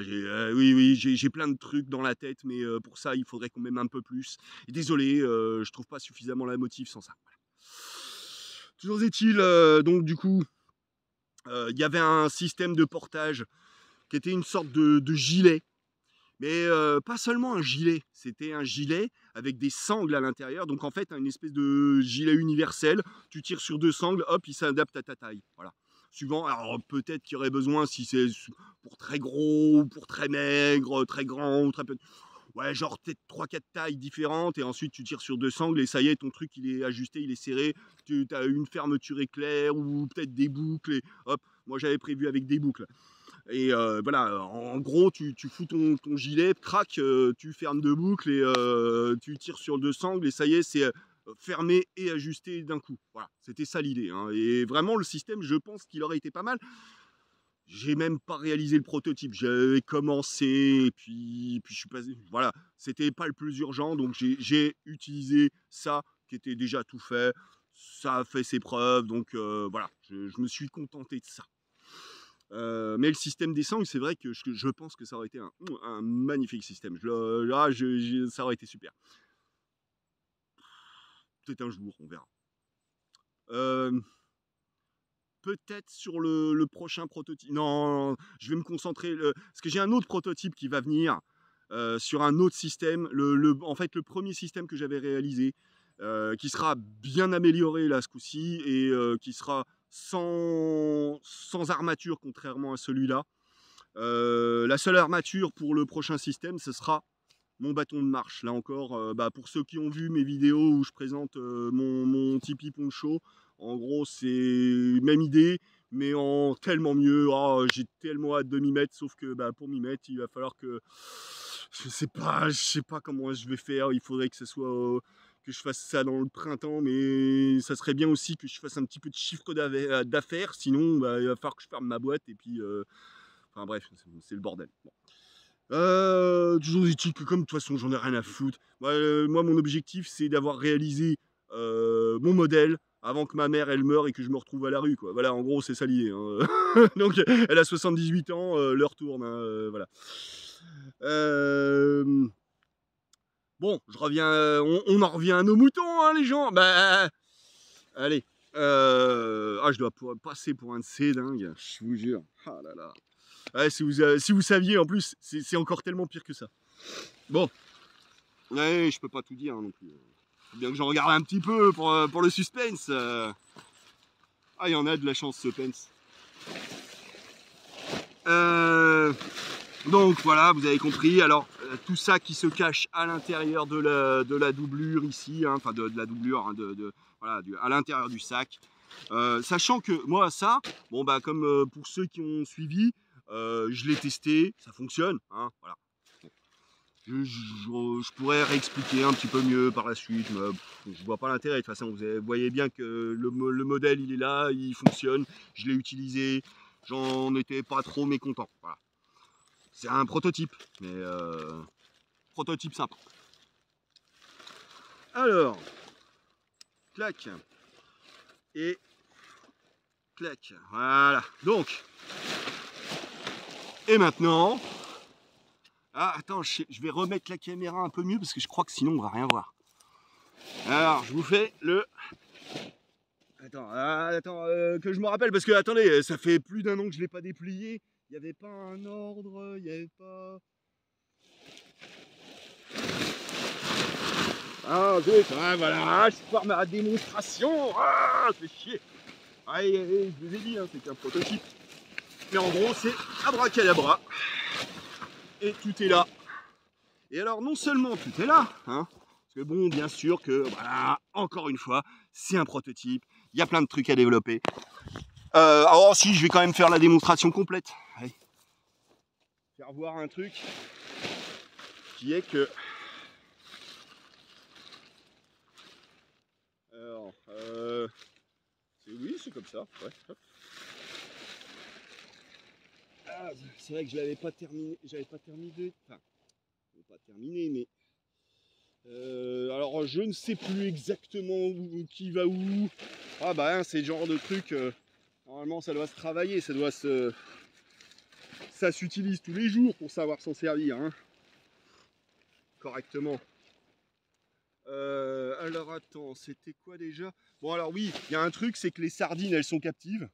oui, j'ai plein de trucs dans la tête, mais pour ça, il faudrait qu'on m'aime un peu plus. Et désolé, je trouve pas suffisamment la motive sans ça. Voilà. Toujours est-il, donc du coup, il y avait un système de portage qui était une sorte de gilet. Mais pas seulement un gilet, c'était un gilet avec des sangles à l'intérieur. Donc en fait, une espèce de gilet universel. Tu tires sur 2 sangles, hop, il s'adapte à ta taille. Voilà. Suivant, alors peut-être qu'il y aurait besoin si c'est pour très gros, pour très maigre, très grand ou très petit. Ouais, genre peut-être 3-4 tailles différentes et ensuite tu tires sur 2 sangles et ça y est, ton truc il est ajusté, il est serré. Tu as une fermeture éclair ou peut-être des boucles et hop. Moi j'avais prévu avec des boucles. Et voilà, en gros, tu fous ton gilet, crac, tu fermes 2 boucles et tu tires sur 2 sangles et ça y est, c'est fermé et ajusté d'un coup. Voilà, c'était ça l'idée, hein. Et vraiment, le système, je pense qu'il aurait été pas mal. J'ai même pas réalisé le prototype. J'avais commencé et puis je suis passé. Voilà, c'était pas le plus urgent, donc j'ai utilisé ça qui était déjà tout fait. Ça a fait ses preuves, donc voilà, je me suis contenté de ça. Mais le système des sangles, c'est vrai que je pense que ça aurait été un magnifique système. Ça aurait été super. Peut-être un jour, on verra. Peut-être sur le prochain prototype. Non, je vais me concentrer. Parce que j'ai un autre prototype qui va venir sur un autre système. En fait, le premier système que j'avais réalisé, qui sera bien amélioré là ce coup-ci et qui sera sans armature, contrairement à celui-là. La seule armature pour le prochain système, ce sera mon bâton de marche. Là encore, pour ceux qui ont vu mes vidéos où je présente mon Tipeee Poncho, en gros c'est même idée, mais en tellement mieux. Oh, j'ai tellement hâte de m'y mettre, sauf que pour m'y mettre, il va falloir que je sais pas comment je vais faire. Il faudrait que ce soit que je fasse ça dans le printemps, mais ça serait bien aussi que je fasse un petit peu de chiffre d'affaires. Sinon, il va falloir que je ferme ma boîte et puis enfin bref, c'est le bordel. Bon. Toujours est-il que comme de toute façon j'en ai rien à foutre. Moi mon objectif c'est d'avoir réalisé mon modèle avant que ma mère elle meure et que je me retrouve à la rue quoi. Voilà en gros c'est ça l'idée. Hein. Donc elle a 78 ans, l'heure tourne. Hein, voilà. Bon, je reviens, on en revient à nos moutons hein, les gens. Allez. Je dois passer pour un de ces dingues, je vous jure. Ah là là. Ouais, si vous saviez, en plus, c'est encore tellement pire que ça. Bon. Ouais, je peux pas tout dire hein, non plus. Faut bien que j'en regarde un petit peu pour le suspense. Ah, il y en a de la chance, suspense. Donc voilà, vous avez compris. Alors, tout ça qui se cache à l'intérieur de la doublure ici, hein, enfin de la doublure, hein, voilà, à l'intérieur du sac. Sachant que moi, ça, bon comme pour ceux qui ont suivi, je l'ai testé, ça fonctionne, hein, voilà. Je pourrais réexpliquer un petit peu mieux par la suite, mais je vois pas l'intérêt. De toute façon, vous voyez bien que le modèle, il est là, il fonctionne, je l'ai utilisé, j'en étais pas trop mécontent. Voilà. C'est un prototype, mais prototype sympa. Alors, clac, et clac, voilà. Donc, et maintenant, ah attends, je vais remettre la caméra un peu mieux parce que je crois que sinon on va rien voir. Alors, je vous fais le... Attends, que je me rappelle, parce que, attendez, ça fait plus d'un an que je ne l'ai pas déplié. Il n'y avait pas un ordre, il n'y avait pas... Ah, zut, ah, voilà, je pars ma démonstration. Ah, c'est chier. Ah, je vous ai dit, hein, c'est qu'un prototype. Mais en gros, c'est abracadabra. Et tout est là. Et alors, non seulement tout est là, hein, parce que bon, bien sûr que, voilà, encore une fois, c'est un prototype. Il y a plein de trucs à développer. Alors si, je vais quand même faire la démonstration complète. Allez. Faire voir un truc qui est que... Alors, oui, c'est comme ça. Ouais. Ah, c'est vrai que je l'avais pas terminé. J'avais pas terminé. Enfin, pas terminé, mais... alors je ne sais plus exactement qui va où. Ah bah hein, c'est le genre de truc, normalement ça doit se travailler, ça s'utilise tous les jours pour savoir s'en servir, hein, correctement. Alors attends, c'était quoi déjà? Bon alors oui, il y a un truc, c'est que les sardines elles sont captives.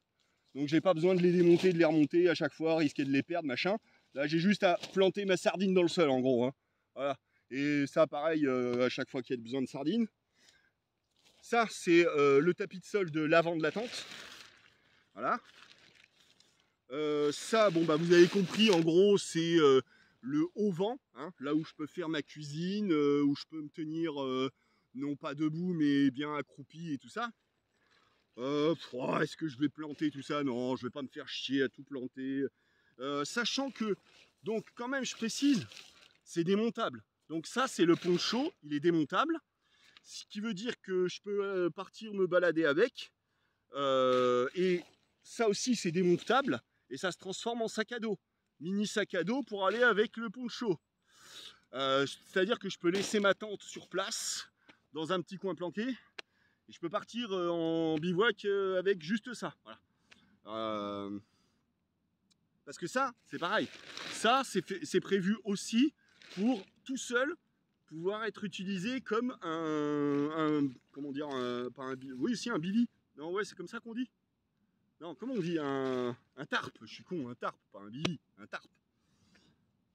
Donc j'ai pas besoin de les démonter, de les remonter à chaque fois, risquer de les perdre, machin. Là j'ai juste à planter ma sardine dans le sol en gros, hein. Voilà. Et ça pareil à chaque fois qu'il y a besoin de sardines. Ça c'est le tapis de sol de l'avant de la tente. Voilà. Ça bon bah vous avez compris, en gros c'est le haut vent, hein, là où je peux faire ma cuisine, où je peux me tenir non pas debout mais bien accroupi et tout ça. Est-ce que je vais planter tout ça? Non, je vais pas me faire chier à tout planter. Sachant que, donc quand même je précise, c'est démontable. Donc ça c'est le poncho, il est démontable. Ce qui veut dire que je peux partir me balader avec. Et ça aussi c'est démontable. Et ça se transforme en sac à dos. Mini sac à dos pour aller avec le poncho. C'est-à-dire que je peux laisser ma tente sur place, dans un petit coin planqué. Et je peux partir en bivouac avec juste ça. Voilà. Parce que ça, c'est pareil. Ça, c'est prévu aussi pour tout seul pouvoir être utilisé comme comment dire, pas un oui, si, un bivy. Non, ouais, c'est comme ça qu'on dit. Non, comment on dit, un tarp. Je suis con, un tarp, pas un bivy, un tarp.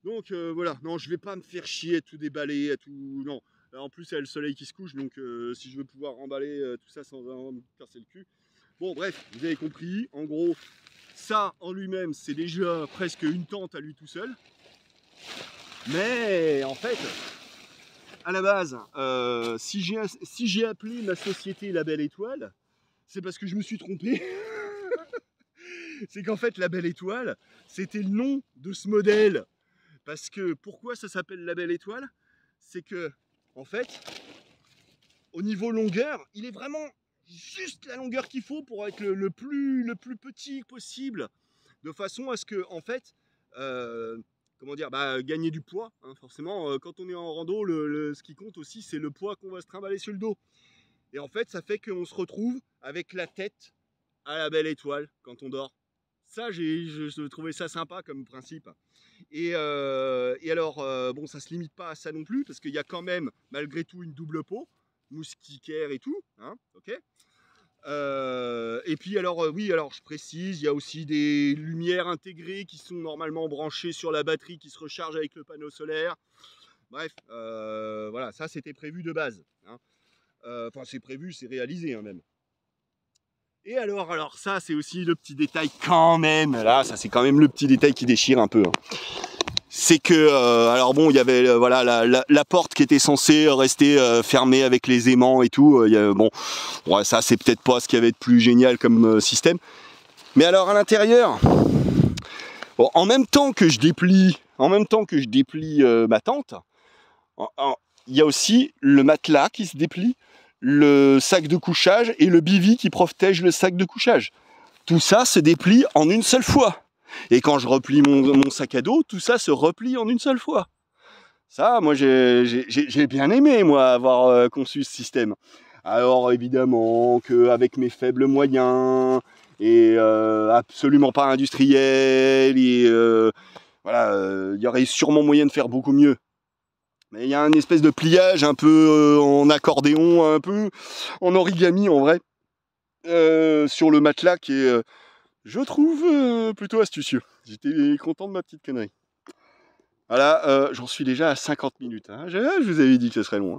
Donc voilà, non, je vais pas me faire chier à tout déballer, à tout. Non. En plus, il y a le soleil qui se couche, donc si je veux pouvoir remballer tout ça sans vraiment me casser le cul. Bon, bref, vous avez compris. En gros, ça en lui-même, c'est déjà presque une tente à lui tout seul. Mais en fait, à la base, si j'ai appelé ma société La Belle Étoile, c'est parce que je me suis trompé. C'est qu'en fait, La Belle Étoile, c'était le nom de ce modèle. Parce que pourquoi ça s'appelle La Belle Étoile? C'est que, en fait, au niveau longueur, il est vraiment juste la longueur qu'il faut pour être le plus petit possible, de façon à ce que, en fait, comment dire, gagner du poids, hein, forcément. Quand on est en rando, ce qui compte aussi, c'est le poids qu'on va se trimballer sur le dos. Et en fait, ça fait qu'on se retrouve avec la tête à la belle étoile quand on dort. Ça, je trouvais ça sympa comme principe. Et alors, bon, ça se limite pas à ça non plus, parce qu'il y a quand même, malgré tout, une double peau, moustiquaire et tout, hein, ok. Et puis alors, oui, alors je précise, il y a aussi des lumières intégrées qui sont normalement branchées sur la batterie qui se recharge avec le panneau solaire. Bref, voilà, ça c'était prévu de base, hein. Enfin, c'est prévu, c'est réalisé, hein, même. Et alors ça c'est aussi le petit détail quand même, là ça c'est quand même le petit détail qui déchire un peu, hein. C'est que, alors bon, il y avait voilà, la porte qui était censée rester fermée avec les aimants et tout, bon, ouais, ça c'est peut-être pas ce qu'il y avait de plus génial comme système. Mais alors à l'intérieur, bon, en même temps que je déplie ma tente, il y a aussi le matelas qui se déplie, le sac de couchage et le bivy qui protège le sac de couchage. Tout ça se déplie en une seule fois. Et quand je replie mon sac à dos, tout ça se replie en une seule fois. Ça, moi, j'ai bien aimé, moi, avoir conçu ce système. Alors évidemment qu'avec mes faibles moyens et absolument pas industriels, et voilà, il y aurait sûrement moyen de faire beaucoup mieux. Mais il y a une espèce de pliage un peu en accordéon, un peu en origami en vrai, sur le matelas qui est, je trouve, plutôt astucieux. J'étais content de ma petite connerie. Voilà, j'en suis déjà à 50 minutes. Hein. Je vous avais dit que ce serait long. Hein.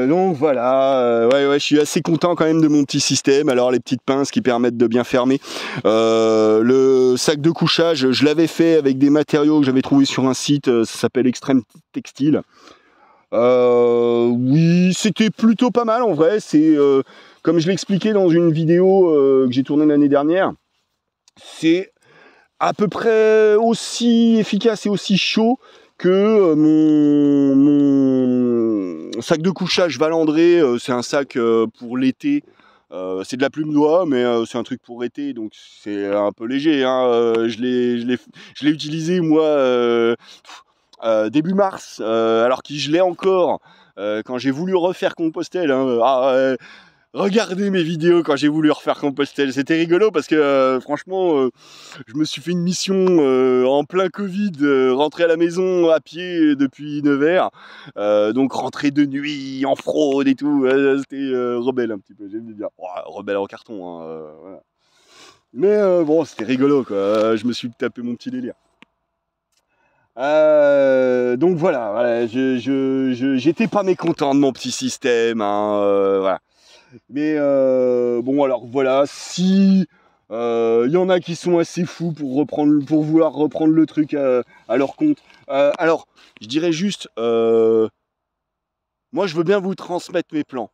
Donc voilà, ouais, je suis assez content quand même de mon petit système. Alors les petites pinces qui permettent de bien fermer. Le sac de couchage, je l'avais fait avec des matériaux que j'avais trouvé sur un site, ça s'appelle Extrême Textile. Oui, c'était plutôt pas mal en vrai. C'est comme je l'expliquais dans une vidéo que j'ai tournée l'année dernière, c'est à peu près aussi efficace et aussi chaud que mon sac de couchage Valandré. C'est un sac pour l'été. C'est de la plume d'oie, mais c'est un truc pour été, donc c'est un peu léger. Hein. Je l'ai utilisé moi début mars, alors qu'il gelait encore. Quand j'ai voulu refaire Compostelle, hein, regardez mes vidéos quand j'ai voulu refaire Compostelle, c'était rigolo parce que franchement, je me suis fait une mission en plein Covid, rentrer à la maison à pied depuis Nevers, donc rentrer de nuit en fraude et tout, c'était rebelle un petit peu, j'aime bien. Oh, rebelle en carton, hein, voilà. Mais bon, c'était rigolo quoi, je me suis tapé mon petit délire. Donc voilà, j'étais pas mécontent de mon petit système, hein, voilà. Mais bon, alors voilà, si il y en a qui sont assez fous pour vouloir reprendre le truc à leur compte. Alors, je dirais juste, moi, je veux bien vous transmettre mes plans.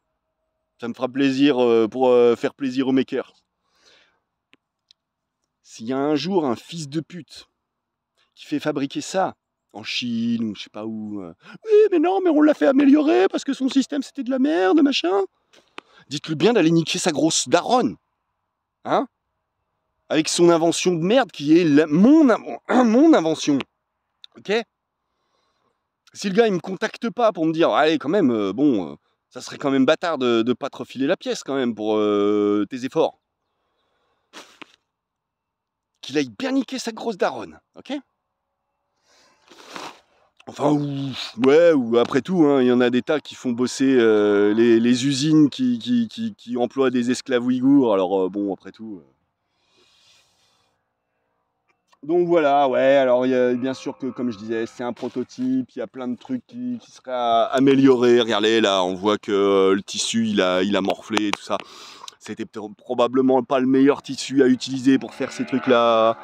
Ça me fera plaisir pour faire plaisir aux makers. S'il y a un jour un fils de pute qui fait fabriquer ça en Chine ou je sais pas où, oui, mais non, mais on l'a fait améliorer parce que son système c'était de la merde, machin. Dites-lui bien d'aller niquer sa grosse daronne. Hein? Avec son invention de merde qui est mon invention. Ok? Si le gars il me contacte pas pour me dire allez quand même, bon, ça serait quand même bâtard de pas te refiler la pièce quand même pour tes efforts. Qu'il aille bien niquer sa grosse daronne, ok? Enfin, ou après tout, hein, il y en a des tas qui font bosser les usines qui emploient des esclaves ouïghours, alors bon, après tout. Donc voilà, ouais, alors y a, bien sûr que, comme je disais, c'est un prototype, il y a plein de trucs qui seraient à améliorer. Regardez, là, on voit que le tissu, il a morflé et tout ça. C'était probablement pas le meilleur tissu à utiliser pour faire ces trucs-là.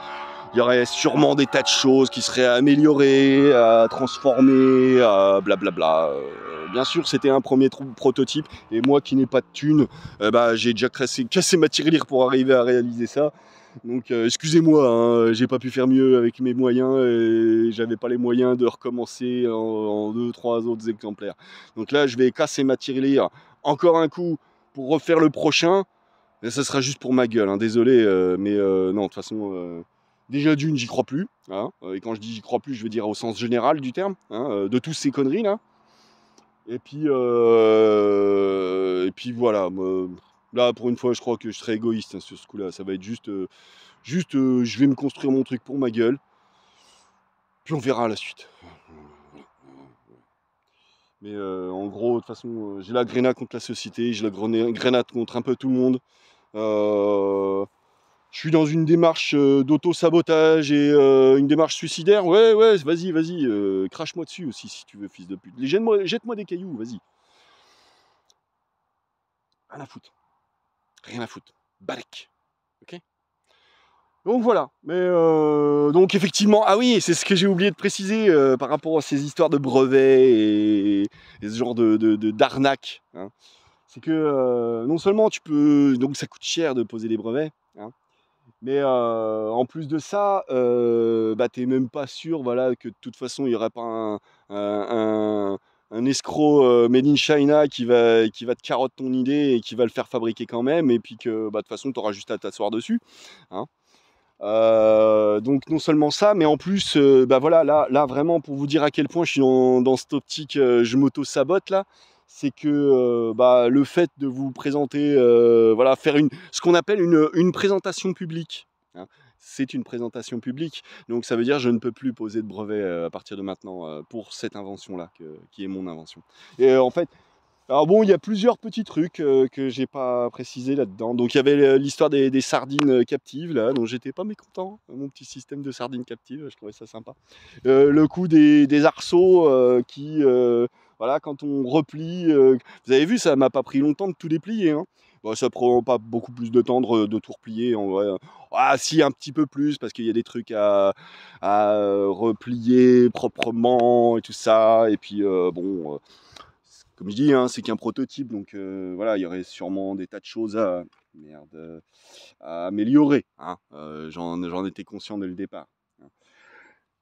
Il y aurait sûrement des tas de choses qui seraient améliorées, à transformer, blablabla. Bien sûr, c'était un premier prototype, et moi qui n'ai pas de thunes, j'ai déjà cassé ma tirelire pour arriver à réaliser ça. Donc excusez-moi, hein, j'ai pas pu faire mieux avec mes moyens et j'avais pas les moyens de recommencer en 2-3 autres exemplaires. Donc là, je vais casser ma tirelire encore un coup pour refaire le prochain. Et ça sera juste pour ma gueule, hein, désolé, mais non, de toute façon, déjà d'une, j'y crois plus. Hein, et quand je dis j'y crois plus, je veux dire au sens général du terme, hein, de toutes ces conneries là. Et puis voilà. Là, pour une fois, je crois que je serai égoïste hein, sur ce coup-là. Ça va être juste, je vais me construire mon truc pour ma gueule. Puis on verra la suite. Mais en gros, de toute façon, j'ai la grenade contre la société, j'ai la grenade contre un peu tout le monde. Je suis dans une démarche d'auto-sabotage et une démarche suicidaire. Ouais, vas-y, crache-moi dessus aussi si tu veux, fils de pute. Jette-moi des cailloux, vas-y. Rien à foutre. Rien à foutre. Balek. Ok? Donc voilà. Mais donc effectivement, ah oui, c'est ce que j'ai oublié de préciser par rapport à ces histoires de brevets et ce genre d'arnaque. Hein. C'est que non seulement tu peux. Donc ça coûte cher de poser des brevets. Hein, mais en plus de ça, t'es même pas sûr voilà, que de toute façon il n'y aurait pas un escroc made in China qui va te carotte ton idée et qui va le faire fabriquer quand même, et puis que de toute façon tu auras juste à t'asseoir dessus. Hein. Donc non seulement ça, mais en plus, voilà, là vraiment pour vous dire à quel point je suis dans cette optique, je m'auto-sabote là, c'est que le fait de vous présenter, voilà, faire ce qu'on appelle une présentation publique, hein. C'est une présentation publique, donc ça veut dire que je ne peux plus poser de brevet à partir de maintenant pour cette invention-là, qui est mon invention. Et en fait, alors bon, il y a plusieurs petits trucs que j'ai pas précisé là-dedans. Donc il y avait l'histoire des sardines captives, là, dont j'étais pas mécontent, mon petit système de sardines captives, je trouvais ça sympa. Le coup des arceaux voilà, quand on replie, vous avez vu, ça m'a pas pris longtemps de tout déplier, hein. Bon, ça prend pas beaucoup plus de temps de tout replier, en vrai. Ah si, un petit peu plus, parce qu'il y a des trucs à replier proprement et tout ça. Et puis bon, comme je dis, hein, c'est qu'un prototype, donc voilà, il y aurait sûrement des tas de choses à améliorer, hein. J'en étais conscient dès le départ.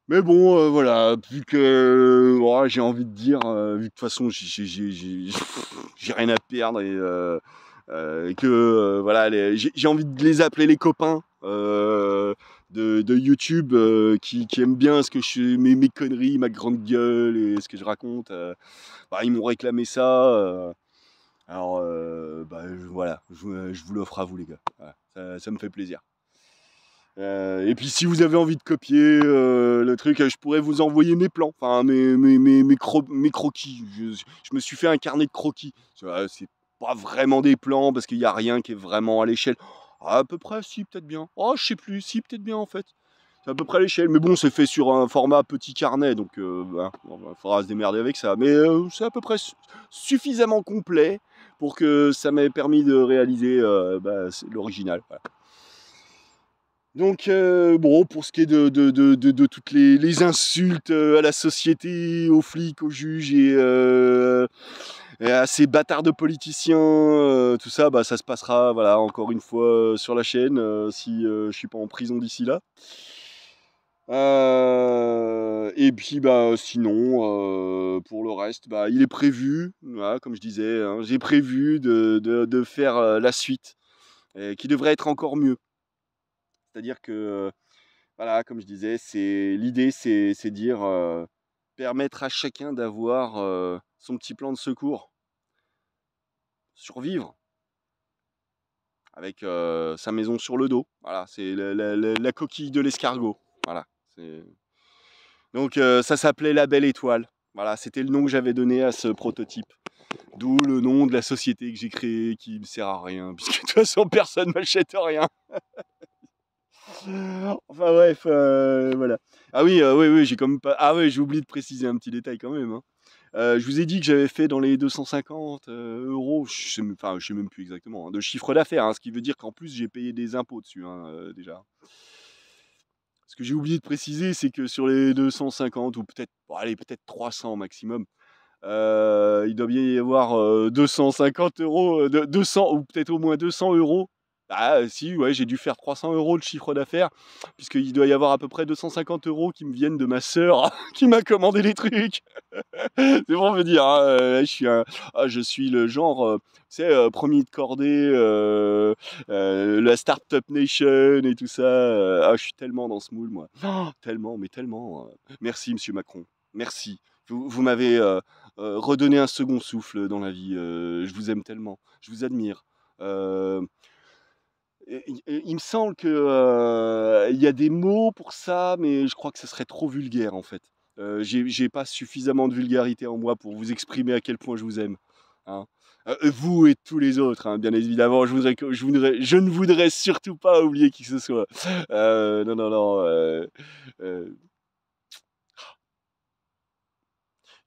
Mais bon, voilà, vu que j'ai envie de dire, vu que de toute façon j'ai rien à perdre et que voilà, j'ai envie de les appeler les copains de YouTube qui aiment bien mes conneries, ma grande gueule et ce que je raconte. Ils m'ont réclamé ça. Alors voilà, je vous l'offre à vous les gars. Voilà, ça me fait plaisir. Et puis si vous avez envie de copier le truc, je pourrais vous envoyer mes plans, enfin mes croquis. Je me suis fait un carnet de croquis. C'est pas vraiment des plans parce qu'il n'y a rien qui est vraiment à l'échelle. À peu près, si, peut-être bien. Oh, je sais plus, si, peut-être bien en fait. C'est à peu près à l'échelle. Mais bon, c'est fait sur un format petit carnet, donc il faudra se démerder avec ça. Mais c'est à peu près suffisamment complet pour que ça m'ait permis de réaliser l'original. Voilà. Donc bon, pour ce qui est de toutes les insultes à la société, aux flics, aux juges et à ces bâtards de politiciens, tout ça, ça se passera, voilà, encore une fois sur la chaîne, si je suis pas en prison d'ici là. Et puis sinon, pour le reste, il est prévu, voilà, comme je disais, hein, j'ai prévu de faire la suite, qui devrait être encore mieux. C'est-à-dire que voilà, comme je disais, l'idée, c'est dire permettre à chacun d'avoir son petit plan de secours, survivre avec sa maison sur le dos. Voilà, c'est la coquille de l'escargot. Voilà. Donc ça s'appelait la Belle Étoile. Voilà, c'était le nom que j'avais donné à ce prototype. D'où le nom de la société que j'ai créée, qui ne sert à rien, puisque de toute façon personne m'achète rien. Enfin bref, voilà. Ah oui, oui, j'ai quand même pas. Ah ouais, j'ai oublié de préciser un petit détail quand même, hein. Je vous ai dit que j'avais fait dans les 250 euros, je sais même plus exactement, hein, de chiffre d'affaires, hein, ce qui veut dire qu'en plus j'ai payé des impôts dessus, hein, déjà. Ce que j'ai oublié de préciser, c'est que sur les 250 ou peut-être, peut-être 300 maximum, il doit bien y avoir 250 euros, 200 ou peut-être au moins 200 euros. Ah si, ouais, j'ai dû faire 300 euros de chiffre d'affaires, puisqu'il doit y avoir à peu près 250 euros qui me viennent de ma sœur qui m'a commandé les trucs. C'est pour me dire, hein, je suis le genre, premier de cordée, la Startup Nation et tout ça. Je suis tellement dans ce moule, moi. Oh, tellement, mais tellement. Merci, monsieur Macron. Merci. Vous m'avez redonné un second souffle dans la vie. Je vous aime tellement. Je vous admire. Il me semble que il y a des mots pour ça, mais je crois que ce serait trop vulgaire en fait. J'ai pas suffisamment de vulgarité en moi pour vous exprimer à quel point je vous aime, hein. Vous et tous les autres, hein, bien évidemment. Je ne voudrais surtout pas oublier qui que ce soit. Non, non, non.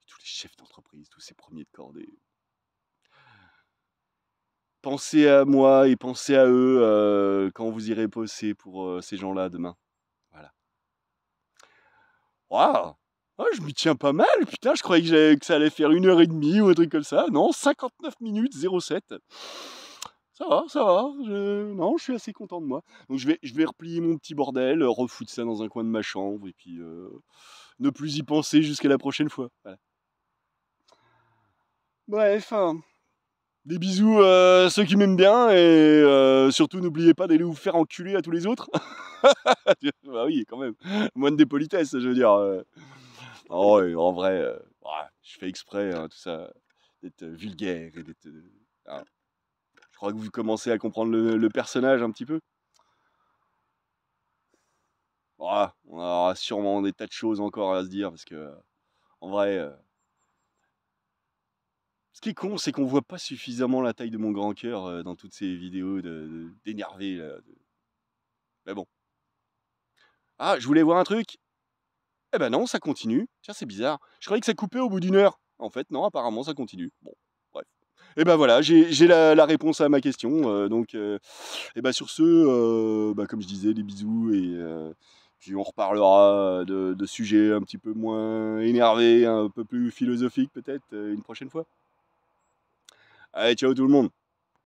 Tous les chefs d'entreprise, tous ces premiers de cordée. Pensez à moi et pensez à eux quand vous irez bosser pour ces gens-là demain. Voilà. Waouh! Ah, je m'y tiens pas mal, putain, je croyais que ça allait faire 1h30 ou un truc comme ça. Non, 59 minutes 07. Ça va, ça va. Non, je suis assez content de moi. Donc je vais replier mon petit bordel, refoutre ça dans un coin de ma chambre et puis ne plus y penser jusqu'à la prochaine fois. Voilà. Bref, hein. Des bisous à ceux qui m'aiment bien et surtout n'oubliez pas d'aller vous faire enculer à tous les autres. Bah oui, quand même. Moins de dépolitesse, je veux dire. Oh, en vrai, je fais exprès, hein, tout ça. d'être vulgaire et d'être... ah. Je crois que vous commencez à comprendre le personnage un petit peu. Ah, on aura sûrement des tas de choses encore à se dire, parce que, en vrai, ce qui est con, c'est qu'on voit pas suffisamment la taille de mon grand cœur dans toutes ces vidéos d'énervé, là. Mais bon. Ah, je voulais voir un truc. Eh ben non, ça continue. Tiens, c'est bizarre. Je croyais que ça coupait au bout d'une heure. En fait, non, apparemment, ça continue. Bon, bref. Et ben voilà, j'ai la réponse à ma question. Donc, et ben sur ce, bah, comme je disais, des bisous. Et puis on reparlera de sujets un petit peu moins énervés, un peu plus philosophiques peut-être, une prochaine fois. Allez, ciao tout le monde.